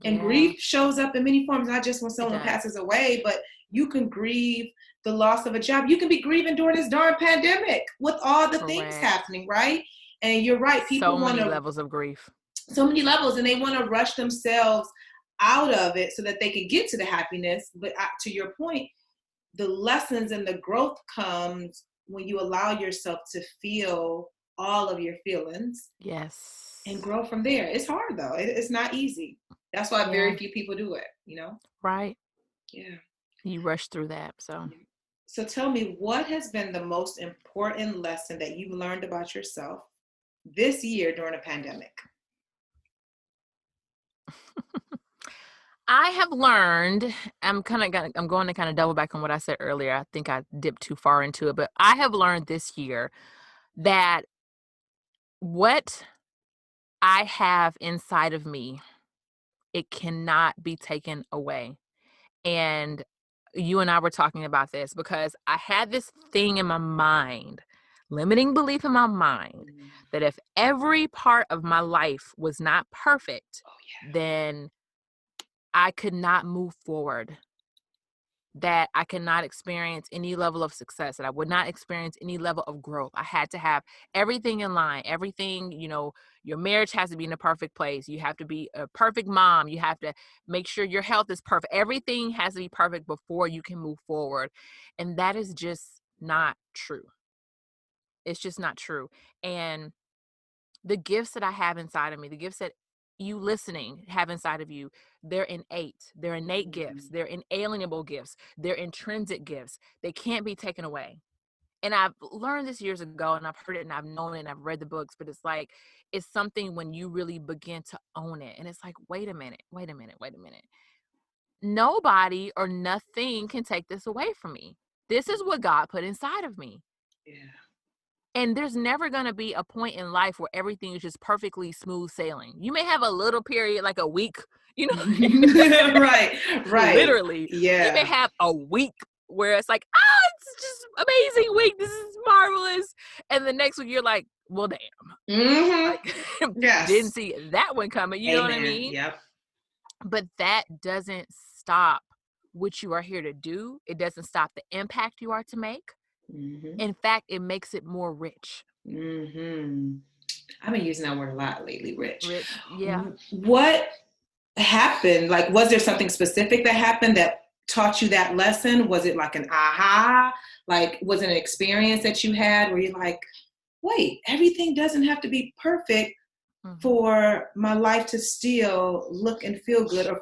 And grief shows up in many forms, not just when someone passes away, but you can grieve the loss of a job. You can be grieving during this darn pandemic with all the things happening, right? And you're right. People want so many levels of grief. So many levels, and they want to rush themselves out of it so that they can get to the happiness. But to your point, the lessons and the growth comes when you allow yourself to feel all of your feelings. Yes. And grow from there. It's hard though. It's not easy. That's why very few people do it, you know? Right. Yeah. You rush through that. So tell me, what has been the most important lesson that you've learned about yourself this year during a pandemic? I have learned, I'm going to kind of double back on what I said earlier. I think I dipped too far into it, but I have learned this year that what I have inside of me, it cannot be taken away. And you and I were talking about this because I had this thing in my mind, limiting belief in my mind, that if every part of my life was not perfect, then I could not move forward, that I could not experience any level of success, that I would not experience any level of growth. I had to have everything in line, everything, you know, your marriage has to be in a perfect place. You have to be a perfect mom. You have to make sure your health is perfect. Everything has to be perfect before you can move forward. And that is just not true. It's just not true. And the gifts that I have inside of me, the gifts that you listening have inside of you, they're innate. They're innate gifts. They're inalienable gifts. They're intrinsic gifts. They can't be taken away. And I've learned this years ago, and I've heard it, and I've known it, and I've read the books, but it's like, it's something when you really begin to own it. And it's like, wait a minute. Nobody or nothing can take this away from me. This is what God put inside of me. Yeah. And there's never going to be a point in life where everything is just perfectly smooth sailing. You may have a little period, like a week, you know? Right. Literally. Yeah. You may have a week where it's like, oh, it's just amazing week. This is marvelous. And the next week you're like, well, damn. Like, didn't see that one coming. You know what I mean? Yep. But that doesn't stop what you are here to do. It doesn't stop the impact you are to make. In fact, it makes it more rich. I've been using that word a lot lately, rich. Yeah. What happened? Like, was there something specific that happened that taught you that lesson? Was it like an aha? Like, was it an experience that you had where you're like, wait, everything doesn't have to be perfect for my life to still look and feel good, or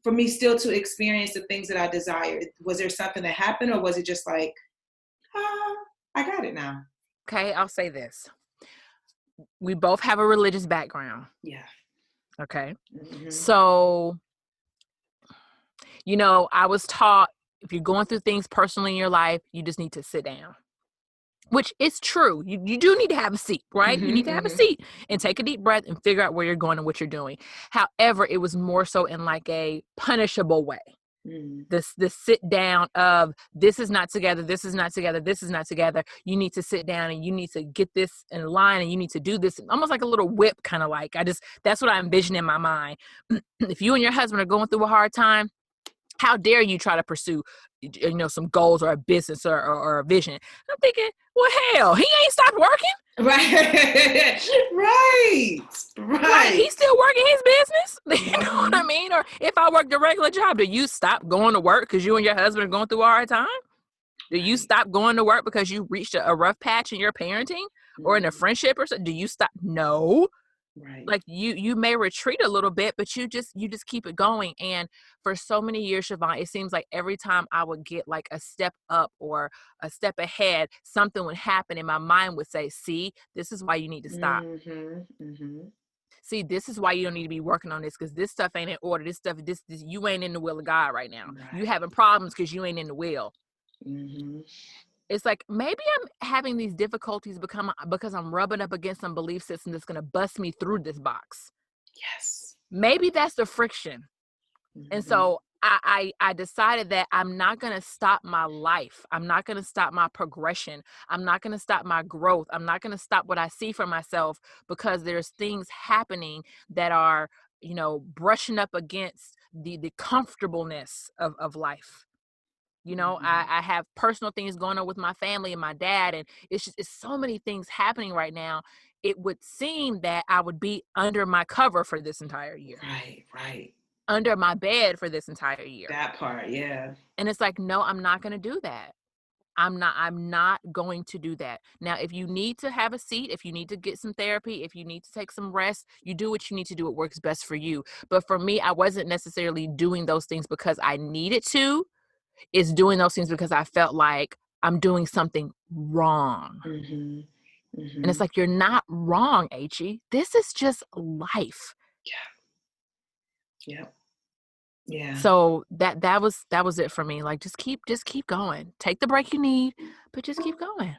for me still to experience the things that I desire? Was there something that happened, or was it just like, I got it now? Okay, I'll say this. We both have a religious background. Yeah. Okay. So, you know, I was taught if you're going through things personally in your life, you just need to sit down. Which is true. You do need to have a seat, right? You need to have a seat and take a deep breath and figure out where you're going and what you're doing. However, it was more so in like a punishable way. The sit down of, this is not together, this is not together, this is not together. You need to sit down and you need to get this in line and you need to do this. Almost like a little whip, kind of like. That's what I envision in my mind. If you and your husband are going through a hard time, How dare you try to pursue, some goals or a business or a vision? I'm thinking, well, hell, he ain't stopped working. Right. Like, he's still working his business. You know what I Mm-hmm. mean? Or if I worked a regular job, do you stop going to work because you and your husband are going through a hard time? Do you Right. stop going to work because you reached a rough patch in your parenting or in a Mm-hmm. friendship or something? Do you stop? No. Right. Like, you may retreat a little bit, but you just keep it going. And for so many years, Siobhan, it seems like every time I would get like a step up or a step ahead, something would happen and my mind would say, see, this is why you need to stop. Mm-hmm. Mm-hmm. See, this is why you don't need to be working on this, because this stuff ain't in order. This stuff, this you ain't in the will of God right now. You Right. having problems because you ain't in the will. Mm-hmm. It's like, maybe I'm having these difficulties because I'm rubbing up against some belief system that's going to bust me through this box. Yes. Maybe that's the friction. And Mm-hmm. so I decided that I'm not going to stop my life. I'm not going to stop my progression. I'm not going to stop my growth. I'm not going to stop what I see for myself because there's things happening that are, brushing up against the comfortableness of life. Mm-hmm. I have personal things going on with my family and my dad, and it's so many things happening right now. It would seem that I would be under my cover for this entire year, Right. Right. under my bed for this entire year. That part. Yeah. And it's like, no, I'm not going to do that. I'm not going to do that. Now, if you need to have a seat, if you need to get some therapy, if you need to take some rest, you do what you need to do. It works best for you. But for me, I wasn't necessarily doing those things because I needed to. It's doing those things because I felt like I'm doing something wrong. Mm-hmm. And it's Mm-hmm. like, you're not wrong, Achie. This is just life. Yeah. Yep. Yeah. So that was it for me. Like, just keep going. Take the break you need, but just keep going.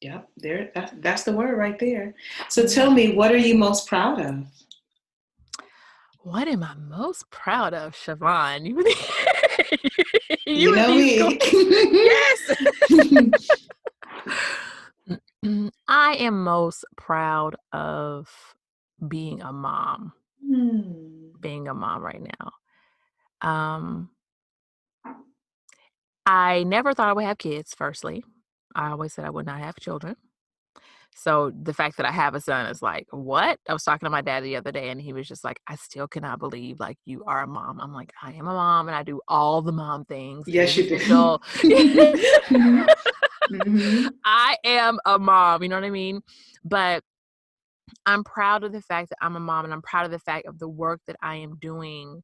Yep. There. That's the word right there. So tell me, what are you most proud of? What am I most proud of, Siobhan? You You with know these me. questions? Yes. I am most proud of being a mom. Hmm. Being a mom right now. I never thought I would have kids, firstly. I always said I would not have children. So the fact that I have a son is like, what? I was talking to my dad the other day and he was just like, I still cannot believe like you are a mom. I'm like, I am a mom and I do all the mom things, Yes, you physical. do. Mm-hmm. I am a mom, you know what I mean? But I'm proud of the fact that I'm a mom, and I'm proud of the fact of the work that I am doing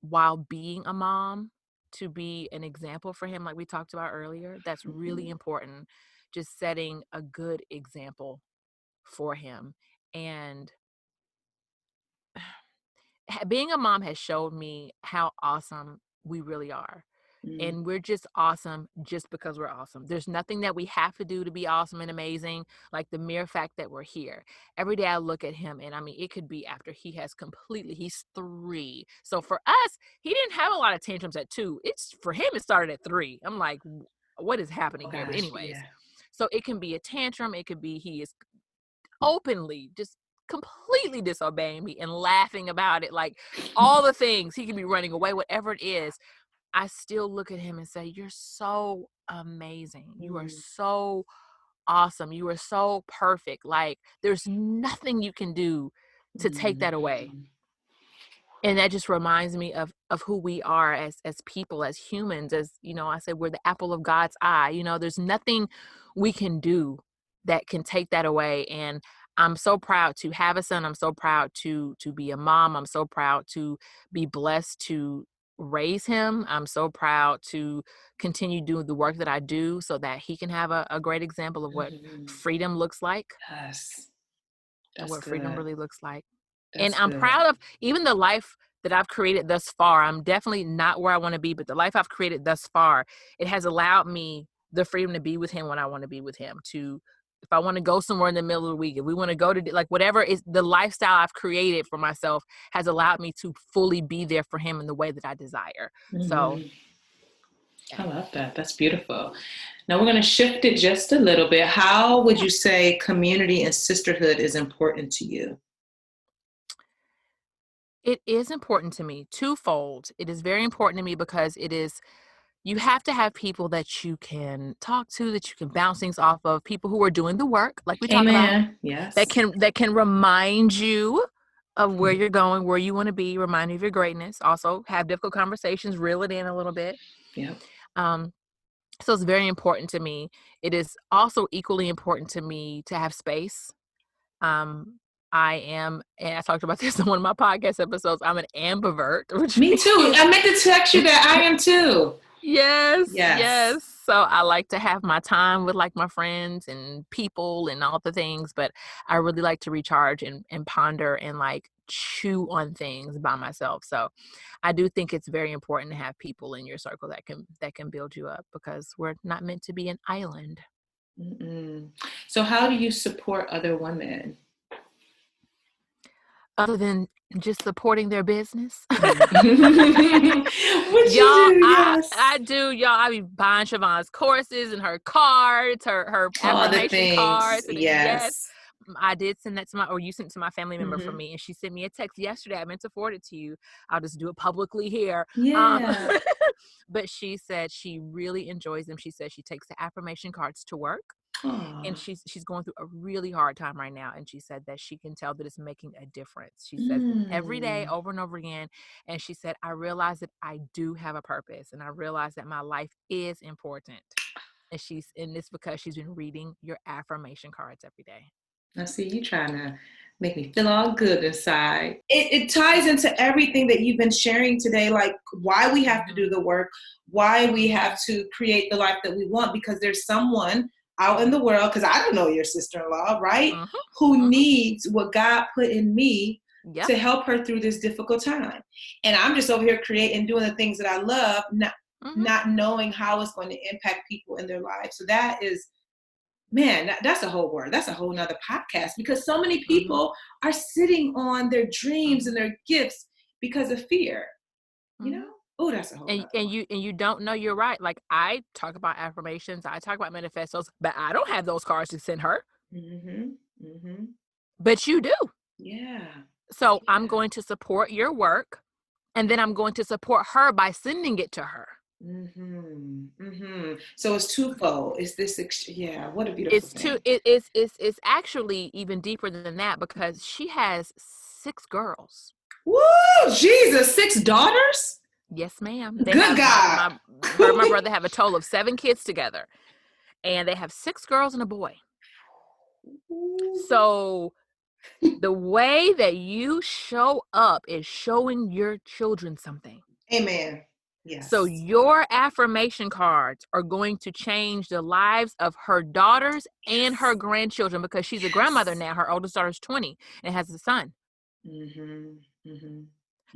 while being a mom, to be an example for him, like we talked about earlier. That's really important. Just setting a good example for him. And being a mom has showed me how awesome we really are. Mm-hmm. And we're just awesome just because we're awesome. There's nothing that we have to do to be awesome and amazing, like the mere fact that we're here. Every day I look at him, and I mean, it could be after he's 3. So for us, he didn't have a lot of tantrums at 2. For him, it started at 3. I'm like, what is Oh happening here? But gosh, anyways, yeah. so it can be a tantrum. It could be he is openly just completely disobeying me and laughing about it. Like, all the things, he can be running away, whatever it is. I still look at him and say, you're so amazing. You are Mm-hmm. so awesome. You are so perfect. Like, there's nothing you can do to take that away. And that just reminds me of who we are as people, as humans. As I said, we're the apple of God's eye. There's nothing we can do that can take that away. And I'm so proud to have a son. I'm so proud to be a mom. I'm so proud to be blessed to raise him. I'm so proud to continue doing the work that I do so that he can have a great example of what Mm-hmm. freedom looks like, Yes, and that's what freedom good. really looks like. And That's I'm good. proud of even the life that I've created thus far. I'm definitely not where I want to be, but the life I've created thus far, it has allowed me the freedom to be with him when I want to be with him. If I want to go somewhere in the middle of the week, if we want to go to, like, whatever is the lifestyle I've created for myself, has allowed me to fully be there for him in the way that I desire. So, Mm-hmm. yeah. I love that. That's beautiful. Now we're going to shift it just a little bit. How would you say community and sisterhood is important to you? It is important to me, twofold. It is very important to me because you have to have people that you can talk to, that you can bounce things off of, people who are doing the work, like we talk about, Amen. Yes. that can remind you of where you're going, where you want to be, remind you of your greatness. Also, have difficult conversations, reel it in a little bit. Yep. So it's very important to me. It is also equally important to me to have space. I am, and I talked about this in one of my podcast episodes, I'm an ambivert, which Me too. I meant to text you that I am too. Yes, Yes. yes. So I like to have my time with like my friends and people and all the things, but I really like to recharge and ponder and like chew on things by myself. So I do think it's very important to have people in your circle that can build you up, because we're not meant to be an island. Mm-mm. So how do you support other women? Other than just supporting their business. What you Y'all, do? Yes. I do, y'all. I be buying Siobhan's courses and her cards, her All the affirmation things. cards. And yes, Yes. I did send that to or you sent it to my family member for Mm-hmm. me. And she sent me a text yesterday. I meant to forward it to you. I'll just do it publicly here. Yeah. But she said she really enjoys them. She said she takes the affirmation cards to work. And Aw. she's going through a really hard time right now, and she said that she can tell that it's making a difference. She says it every day, Mm. over and over again, and she said, I realize that I do have a purpose, and I realize that my life is important. And it's because she's been reading your affirmation cards every day. I see you trying to make me feel all good inside. It ties into everything that you've been sharing today, like why we have to do the work, why we have to create the life that we want, because there's someone out in the world, because I don't know your sister-in-law, right? Who needs what God put in me Yep. to help her through this difficult time. And I'm just over here creating, doing the things that I love, not knowing how it's going to impact people in their lives. So that is, man, that's a whole word. That's a whole nother podcast, because so many people are sitting on their dreams and their gifts because of fear. You know? Oh, that's a whole nother and you don't know, you're right. Like, I talk about affirmations, I talk about manifestos, but I don't have those cards to send her. But you do. Yeah. So I'm going to support your work, and then I'm going to support her by sending it to her. So it's twofold. It's this, yeah, what a beautiful thing. It's actually even deeper than that, because she has 6 girls. Woo, Jesus, 6 daughters? Yes, ma'am. Good God. Her and my brother have a total of 7 kids together, and they have 6 girls and a boy. So the way that you show up is showing your children something. Amen. Yes. So your affirmation cards are going to change the lives of her daughters and her grandchildren, because she's a grandmother now. Her oldest daughter's 20 and has a son.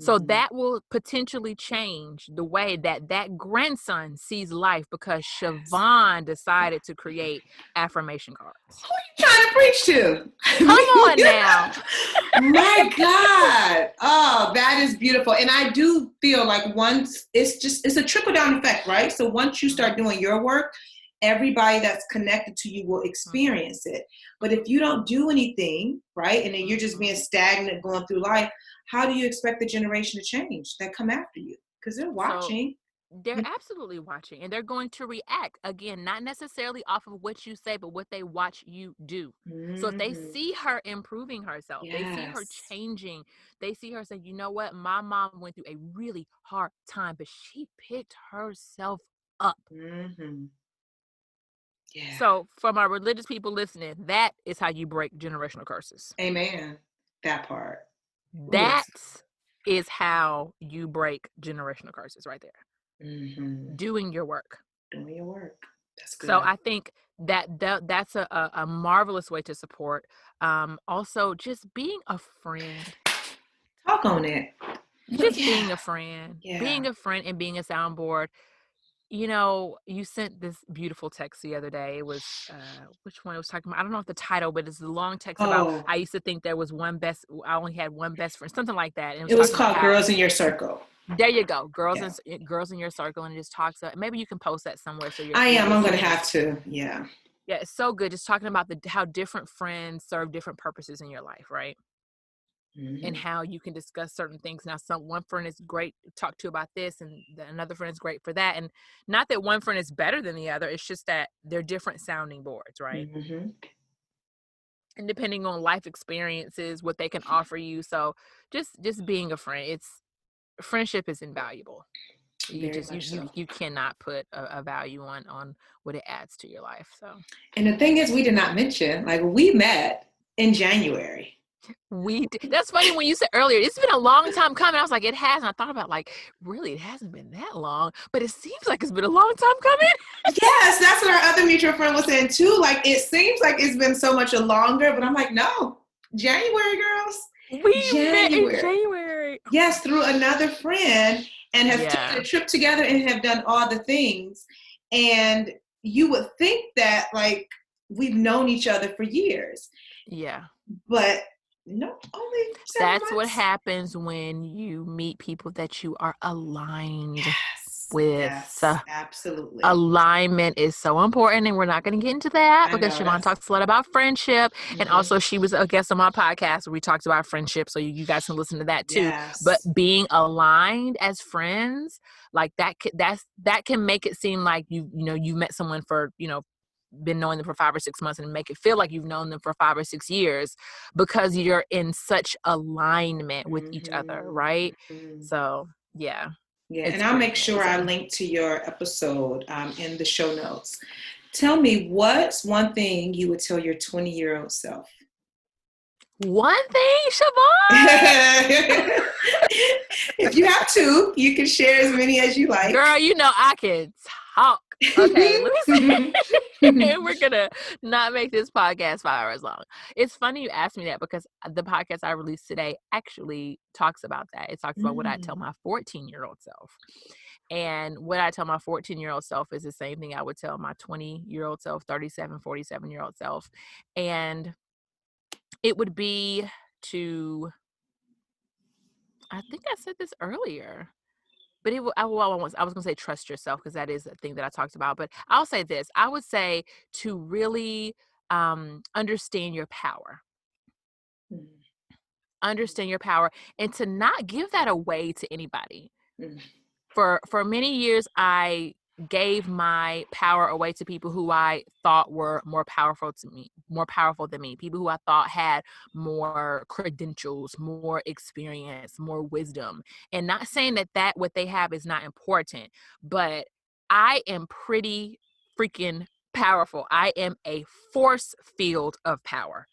So that will potentially change the way that grandson sees life, because Siobhan decided to create affirmation cards. Who are you trying to preach to? Come on now. My God. Oh, that is beautiful. And I do feel like once it's a trickle down effect, right? So once you start doing your work, everybody that's connected to you will experience it. But if you don't do anything, right, and then you're just being stagnant going through life, how do you expect the generation to change that come after you? Because they're watching. They're absolutely watching, and they're going to react, again, not necessarily off of what you say, but what they watch you do. So if they see her improving herself, they see her changing, they see her saying, you know what, my mom went through a really hard time, but she picked herself up. Yeah. So for my religious people listening, that is how you break generational curses. Amen. That part. That is how you break generational curses right there. Doing your work. Doing your work. That's good. So I think that's a marvelous way to support. Also, just being a friend. Talk on it. Just being a friend. Yeah. Being a friend and being a soundboard. You know, you sent this beautiful text the other day. It was, which one it was talking about? I don't know if the title, but it's a long text about, I used to think there was I only had one best friend, something like that. And it was called Girls in Your Circle. There you go. Girls in Your Circle. And it just talks about, maybe you can post that somewhere. So I'm going to have to. Yeah. Yeah. It's so good. Just talking about how different friends serve different purposes in your life. Right. and how you can discuss certain things. Now, one friend is great to talk to about this, and another friend is great for that. And not that one friend is better than the other. It's just that they're different sounding boards, right? And depending on life experiences, what they can offer you. So just being a friend, friendship is invaluable. You cannot put a value on what it adds to your life. So, and the thing is, we did not mention, like, we met in January. That's funny when you said earlier, it's been a long time coming. I was like, it has. And I thought about, like, really, it hasn't been that long, but it seems like it's been a long time coming. Yes, that's what our other mutual friend was saying too. Like, it seems like it's been so much longer, but I'm like, no, January, girls. We met in January. Yes, through another friend, and have taken a trip together and have done all the things. And you would think that, like, we've known each other for years. Yeah. But no, only 7 That's months. what happens when you meet people that you are aligned with. Yes, absolutely. Alignment is so important, and we're not going to get into that because Siobhan talks a lot about friendship, and also she was a guest on my podcast where we talked about friendship, so you guys can listen to that too. Yes. But being aligned as friends, like that can make it seem like you met someone for been knowing them for 5 or 6 months, and make it feel like you've known them for 5 or 6 years because you're in such alignment with each other, right? So yeah, and I'll make sure I link to your episode in the show notes. Tell me, what's one thing you would tell your 20-year-old self? One thing, Siobhan? If you have two, you can share as many as you like. Girl, I can talk. Okay, let me see. We're gonna not make this podcast 5 hours long. It's funny you asked me that because the podcast I released today actually talks about that. It talks about what I tell my 14-year-old self. And what I tell my 14-year-old self is the same thing I would tell my 20-year-old self, 37, 47-year-old self. And it would be I think I said this earlier, but I was going to say trust yourself, because that is a thing that I talked about. But I'll say this. I would say to really understand your power. Understand your power, and to not give that away to anybody. For many years, I gave my power away to people who I thought were more powerful than me, people who I thought had more credentials, more experience, more wisdom. And not saying that what they have is not important, but I am pretty freaking powerful. I am a force field of power.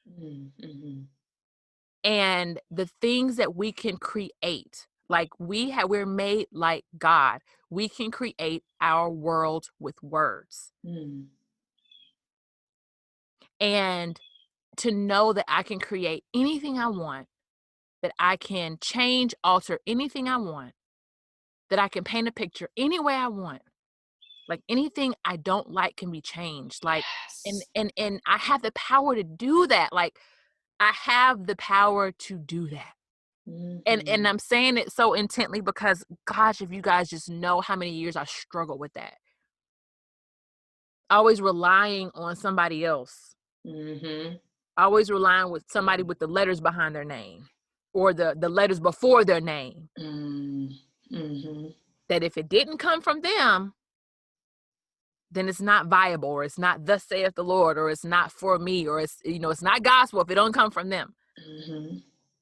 And the things that we can create, like we're made like God. We can create our world with words. And to know that I can create anything I want, that I can change, alter anything I want, that I can paint a picture any way I want. Like anything I don't like can be changed. Like, and I have the power to do that. Like, I have the power to do that. And I'm saying it so intently because, gosh, if you guys just know how many years I struggled with that. Always relying on somebody else. Always relying with somebody with the letters behind their name, or the letters before their name. That if it didn't come from them, then it's not viable, or it's not thus saith the Lord, or it's not for me, or it's not gospel if it don't come from them.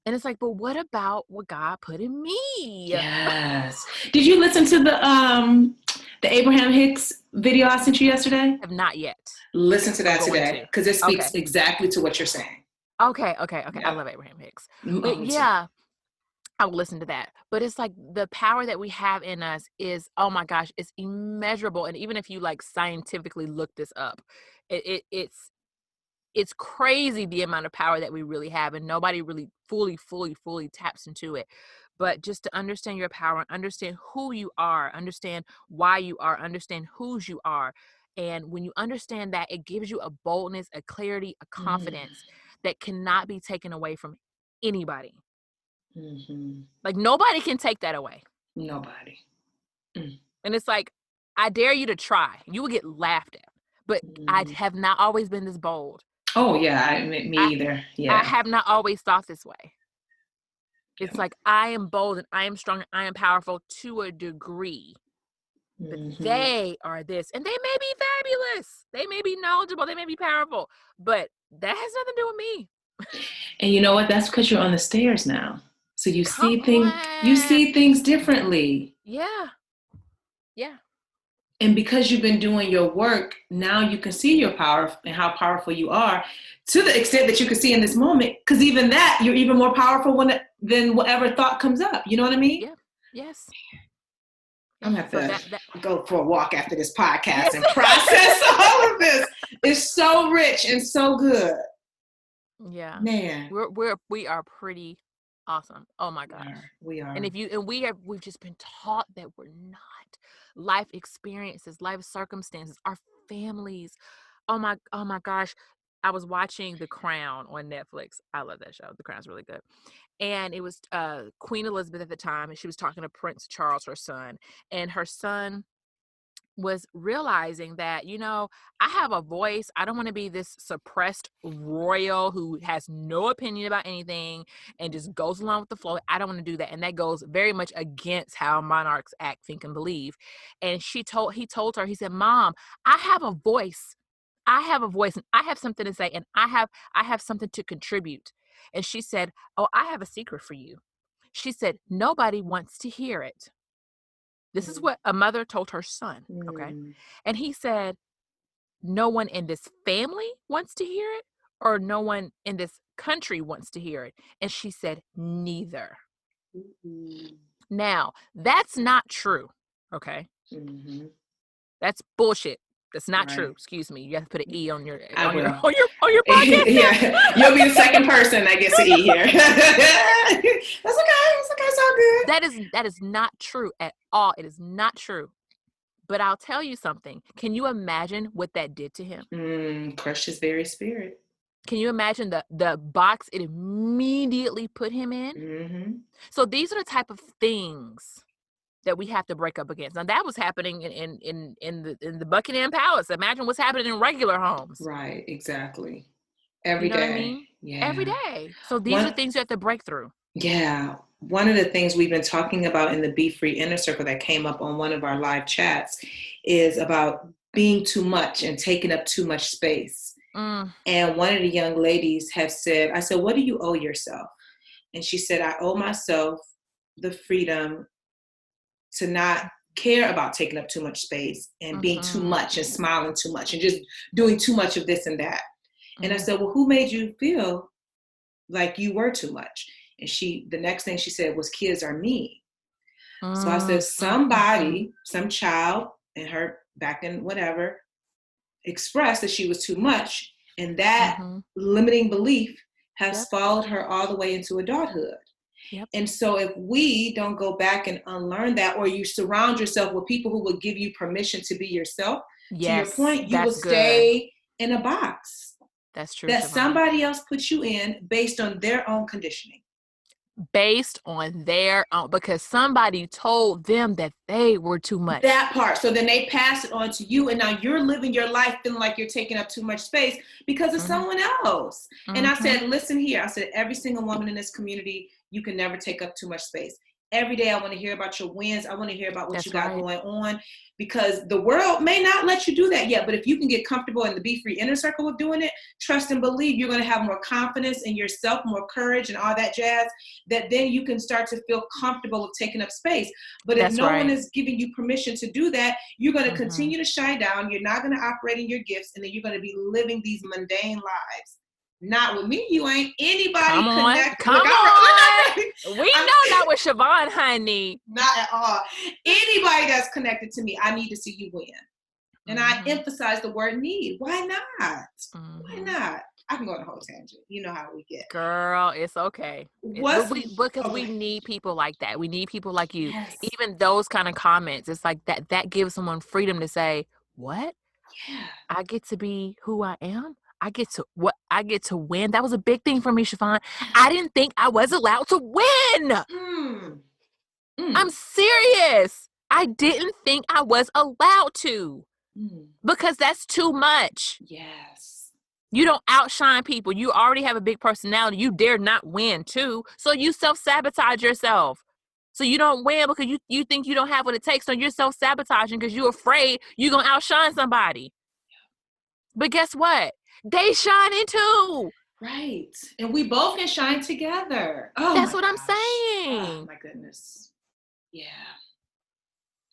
And it's like, but what about what God put in me? Yes. Did you listen to the Abraham Hicks video I sent you yesterday? I have not yet. Listen to that today, because it speaks exactly to what you're saying. Okay. Yep. I love Abraham Hicks. But yeah, I will listen to that. But it's like the power that we have in us is, oh my gosh, it's immeasurable. And even if you like scientifically look this up, it's crazy the amount of power that we really have, and nobody really fully taps into it. But just to understand your power, understand who you are, understand why you are, understand whose you are. And when you understand that, it gives you a boldness, a clarity, a confidence that cannot be taken away from anybody. Like nobody can take that away. Nobody. And it's like, I dare you to try. You will get laughed at. But I have not always been this bold. Oh, yeah. Me either. Yeah. I have not always thought this way. It's like, I am bold and I am strong and I am powerful to a degree. But they are this, and they may be fabulous. They may be knowledgeable. They may be powerful, but that has nothing to do with me. And you know what? That's because you're on the stairs now. So you Come see things differently. Yeah. And because you've been doing your work, now you can see your power and how powerful you are, to the extent that you can see in this moment. Because even that, you're even more powerful than whatever thought comes up. You know what I mean? Yeah. Yes. I'm gonna have to that go for a walk after this podcast and process all of this. It's so rich and so good. Yeah, man, we are pretty awesome. Oh my gosh, we are. And we've just been taught that we're not. Life experiences, life circumstances, our families. Oh my gosh. I was watching The Crown on Netflix. I love that show. The Crown's really good. And it was Queen Elizabeth at the time, and she was talking to Prince Charles, her son, and her son was realizing that, I have a voice. I don't want to be this suppressed royal who has no opinion about anything and just goes along with the flow. I don't want to do that. And that goes very much against how monarchs act, think, and believe. And he told her, he said, Mom, I have a voice. I have a voice and I have something to say, and I have something to contribute. And she said, oh, I have a secret for you. She said, nobody wants to hear it. This is what a mother told her son, okay? And he said, no one in this family wants to hear it, or no one in this country wants to hear it. And she said, neither. Now, that's not true, okay? That's bullshit. That's not true. Excuse me. You have to put an E on your podcast. Yeah, you'll be the second person that gets an E here. That's okay. It's okay. It's all good. That is not true at all. It is not true. But I'll tell you something. Can you imagine what that did to him? Crushed his very spirit. Can you imagine the box it immediately put him in? So these are the type of things that we have to break up against. Now that was happening in the Buckingham Palace. Imagine what's happening in regular homes. Right, exactly. Every day. What I mean? Yeah. Every day. So these are things you have to break through. Yeah. One of the things we've been talking about in the Be Free Inner Circle that came up on one of our live chats is about being too much and taking up too much space. And one of the young ladies have said, I said, what do you owe yourself? And she said, I owe myself the freedom to not care about taking up too much space and being too much and smiling too much and just doing too much of this and that. And I said, well, who made you feel like you were too much? And the next thing she said was, kids are mean. So I said, somebody, some child in her back in whatever, expressed that she was too much. And that limiting belief has followed her all the way into adulthood. And so if we don't go back and unlearn that, or you surround yourself with people who will give you permission to be yourself, to your point, you will stay in a box. That's true. That somebody else put you in based on their own conditioning. Based on their own, because somebody told them that they were too much. That part. So then they pass it on to you, and now you're living your life feeling like you're taking up too much space because of someone else. And I said, listen here. I said, every single woman in this community, you can never take up too much space. Every day I want to hear about your wins. I want to hear about what you got going on, because the world may not let you do that yet. But if you can get comfortable in the Be Free Inner Circle of doing it, trust and believe you're going to have more confidence in yourself, more courage and all that jazz, that then you can start to feel comfortable with taking up space. But if no one is giving you permission to do that, you're going to continue to shy down. You're not going to operate in your gifts, and then you're going to be living these mundane lives. Not with me, you ain't. Anybody connected. Come on. We know not with Siobhan, honey. Not at all. Anybody that's connected to me, I need to see you win. And I emphasize the word need. Why not? Why not? I can go on a whole tangent. You know how we get. Girl, it's okay. Because we need people like that. We need people like you. Yes. Even those kind of comments, it's like that gives someone freedom to say, what? Yeah. I get to be who I am. I get to win. That was a big thing for me, Siobhan. I didn't think I was allowed to win. I'm serious. I didn't think I was allowed to. Because that's too much. Yes. You don't outshine people. You already have a big personality. You dare not win too. So you self-sabotage yourself. So you don't win because you think you don't have what it takes. So you're self-sabotaging because you're afraid you're going to outshine somebody. But guess what? They shining too. Right. And we both can shine together. Oh, that's my what I'm gosh. saying. Oh, my goodness. Yeah.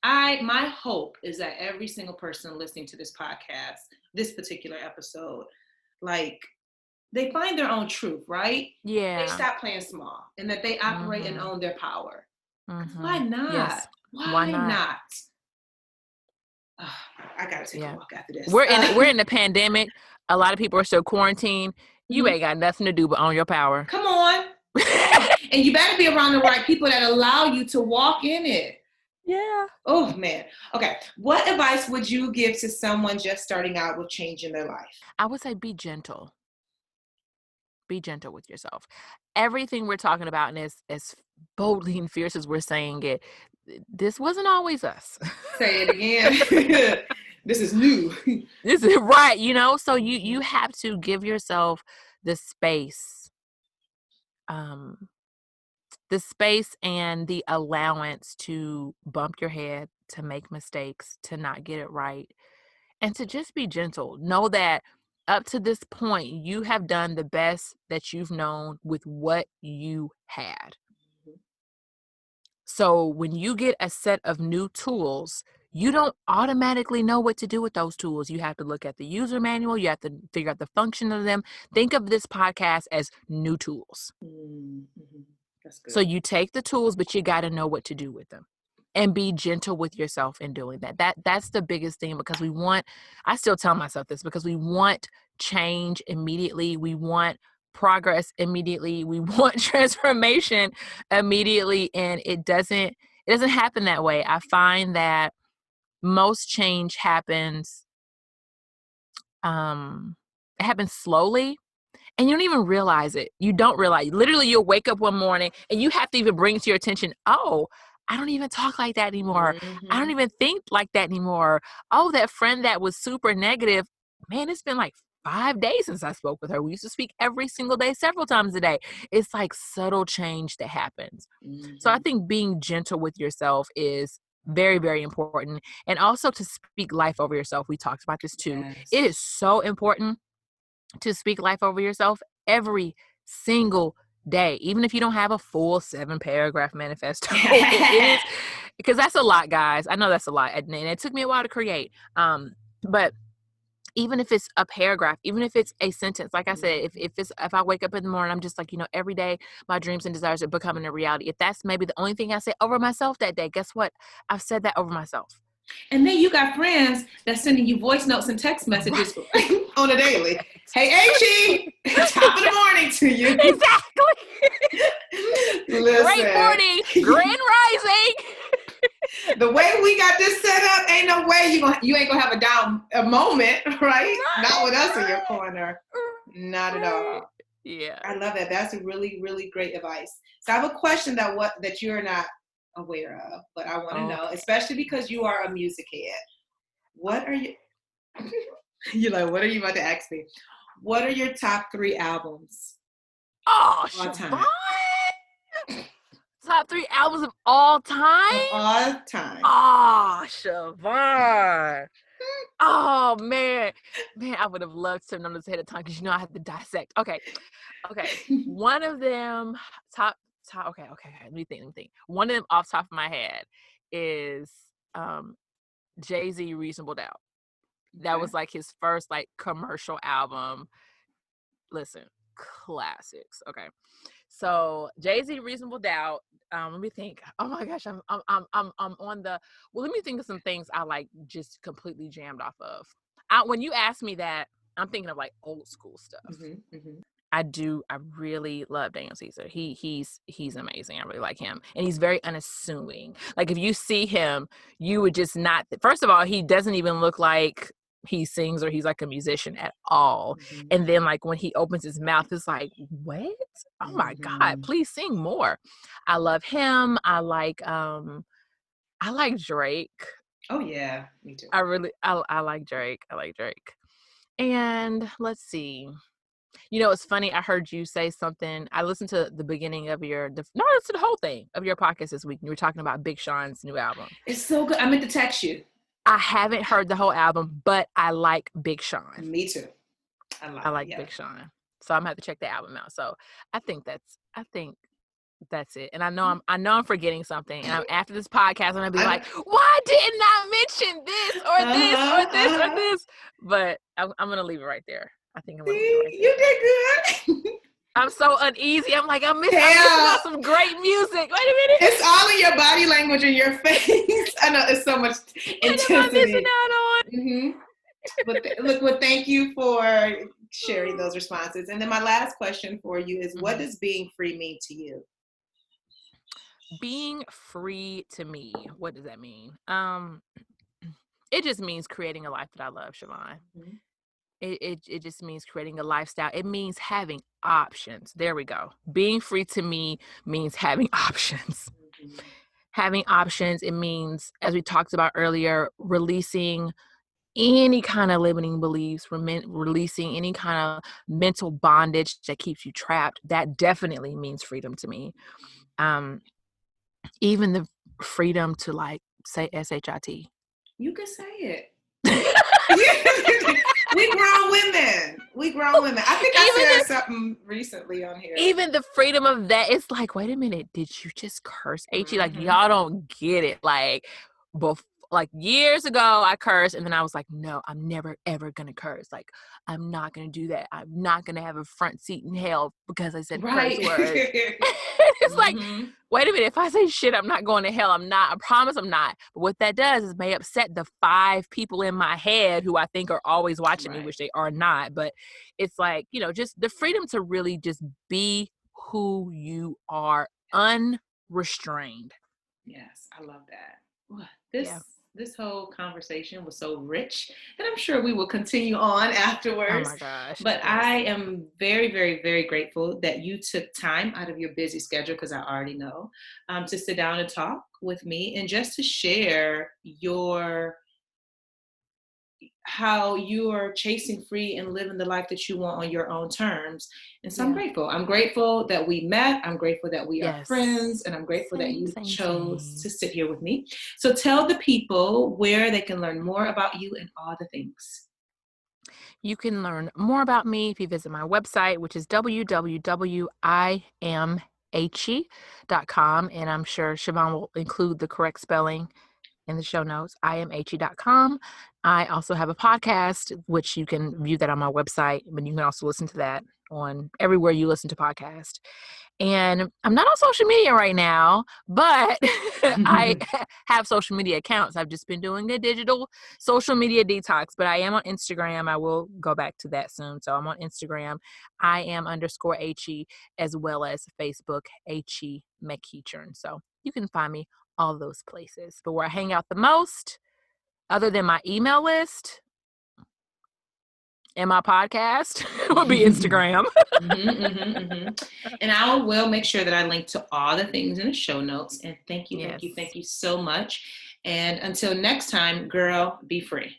My hope is that every single person listening to this podcast, this particular episode, like, they find their own truth, right? Yeah. They stop playing small and that they operate and own their power. Why not? Yes. Why not? Oh, I gotta take a walk after this. We're in the pandemic. A lot of people are still quarantined. You ain't got nothing to do but own your power. Come on. And you better be around the right people that allow you to walk in it. Yeah. Oh, man. Okay. What advice would you give to someone just starting out with changing their life? I would say be gentle. Be gentle with yourself. Everything we're talking about, and as boldly and fierce as we're saying it, this wasn't always us. Say it again. This is new. This is right, so you have to give yourself the space and the allowance to bump your head, to make mistakes, to not get it right, and to just be gentle. Know that up to this point, you have done the best that you've known with what you had. So when you get a set of new tools, you don't automatically know what to do with those tools. You have to look at the user manual. You have to figure out the function of them. Think of this podcast as new tools. Mm-hmm. That's good. So you take the tools, but you got to know what to do with them. And be gentle with yourself in doing that. That's the biggest thing, because I still tell myself this, because we want change immediately. We want progress immediately. We want transformation immediately. And it doesn't happen that way. I find that most change happens, it happens slowly. And you don't even realize it. You don't realize. Literally, you'll wake up one morning and you have to even bring to your attention, oh, I don't even talk like that anymore. I don't even think like that anymore. Oh, that friend that was super negative, man, it's been like 5 days since I spoke with her. We used to speak every single day, several times a day. It's like subtle change that happens. So I think being gentle with yourself is very, very important. And also to speak life over yourself. We talked about this too. Yes. It is so important to speak life over yourself every single day, even if you don't have a full 7-paragraph manifesto. It is, because that's a lot, guys. I know that's a lot, and it took me a while to create. But even if it's a paragraph, even if it's a sentence, like I said, if I wake up in the morning, I'm just like, every day my dreams and desires are becoming a reality. If that's maybe the only thing I say over myself that day, guess what? I've said that over myself. And then you got friends that's sending you voice notes and text messages on a daily. Hey, Achie, top of the morning to you. Exactly. Listen. Great morning, grand rising. The way we got this set up, ain't no way you ain't gonna have a moment, right? Not with us in your corner. Not at all. Yeah. I love that. That's a really, really great advice. So I have a question that you're not aware of, but I want to know, especially because you are a music head. What are you? You're like, what are you about to ask me? What are your top 3 albums? Oh, all time. Top 3 albums of all time? Of all time. Oh, Siobhan. Oh, man. I would have loved to have known this ahead of time, because I had to dissect. Okay. One of them, top. Okay. Let me think. One of them off the top of my head is Jay-Z, Reasonable Doubt. That was like his first like commercial album. Listen, classics. Okay. So Jay-Z, Reasonable Doubt. Let me think. Oh my gosh, I'm on the. Well, let me think of some things I like just completely jammed off of. When you ask me that, I'm thinking of like old school stuff. I really love Daniel Caesar. He's amazing. I really like him. And he's very unassuming. Like if you see him, you would just not, first of all, he doesn't even look like he sings or he's like a musician at all. And then like when he opens his mouth, it's like, what? Oh my God, please sing more. I love him. I like Drake. Oh yeah, me too. I like Drake. And let's see. You know, it's funny. I heard you say something. I listened to the beginning of it's the whole thing of your podcast this week. You were talking about Big Sean's new album. It's so good. I meant to text you. I haven't heard the whole album, but I like Big Sean. Me too. I like Big Sean. So I'm gonna have to check the album out. So I think that's it. And I know I'm forgetting something. And after this podcast, I'm gonna be like, why didn't I mention this or this or this or this? But I'm gonna leave it right there. I think I'm gonna leave it right there. You did good. I'm so uneasy. I'm like, I'm missing out some great music. Wait a minute. It's all in your body language and your face. I know it's so much intensity. What am I missing out on? Mm-hmm. Well, thank you for sharing those responses. And then my last question for you is, what does being free mean to you? Being free to me, what does that mean? It just means creating a life that I love, Siobhan. Mm-hmm. It just means creating a lifestyle. It means having options. There we go. Being free to me means having options. Mm-hmm. Having options, it means, as we talked about earlier, releasing any kind of limiting beliefs, releasing any kind of mental bondage that keeps you trapped. That definitely means freedom to me. Even the freedom to say SHIT. You can say it. We grown women. I think I said something recently on here. Even the freedom of that, it's like, wait a minute, did you just curse Achie? Like, y'all don't get it. Like years ago, I cursed, and then I was like, no, I'm never, ever going to curse. Like, I'm not going to do that. I'm not going to have a front seat in hell because I said curse words. It's like, wait a minute, if I say shit, I'm not going to hell. I'm not. I promise I'm not. But what that does is may upset the 5 people in my head who I think are always watching me, which they are not. But it's like, just the freedom to really just be who you are, unrestrained. Yes, I love that. This whole conversation was so rich, and I'm sure we will continue on afterwards. Oh my gosh. But yes. I am very, very, very grateful that you took time out of your busy schedule, because I already know, to sit down and talk with me and just to share how you are chasing free and living the life that you want on your own terms. And so I'm grateful. I'm grateful that we met. I'm grateful that we are friends. And I'm grateful that you chose to sit here with me. So tell the people where they can learn more about you and all the things. You can learn more about me if you visit my website, which is www.iamachie.com. And I'm sure Siobhan will include the correct spelling in the show notes, iamachie.com. I also have a podcast, which you can view that on my website, but you can also listen to that on everywhere you listen to podcasts. And I'm not on social media right now, but I have social media accounts. I've just been doing a digital social media detox, but I am on Instagram. I will go back to that soon. So I'm on Instagram, IAM_Achie, as well as Facebook, Achie McEachern. So you can find me all those places. But where I hang out the most, other than my email list and my podcast, would be Instagram. And I will make sure that I link to all the things in the show notes. And thank you so much. And until next time, girl, be free.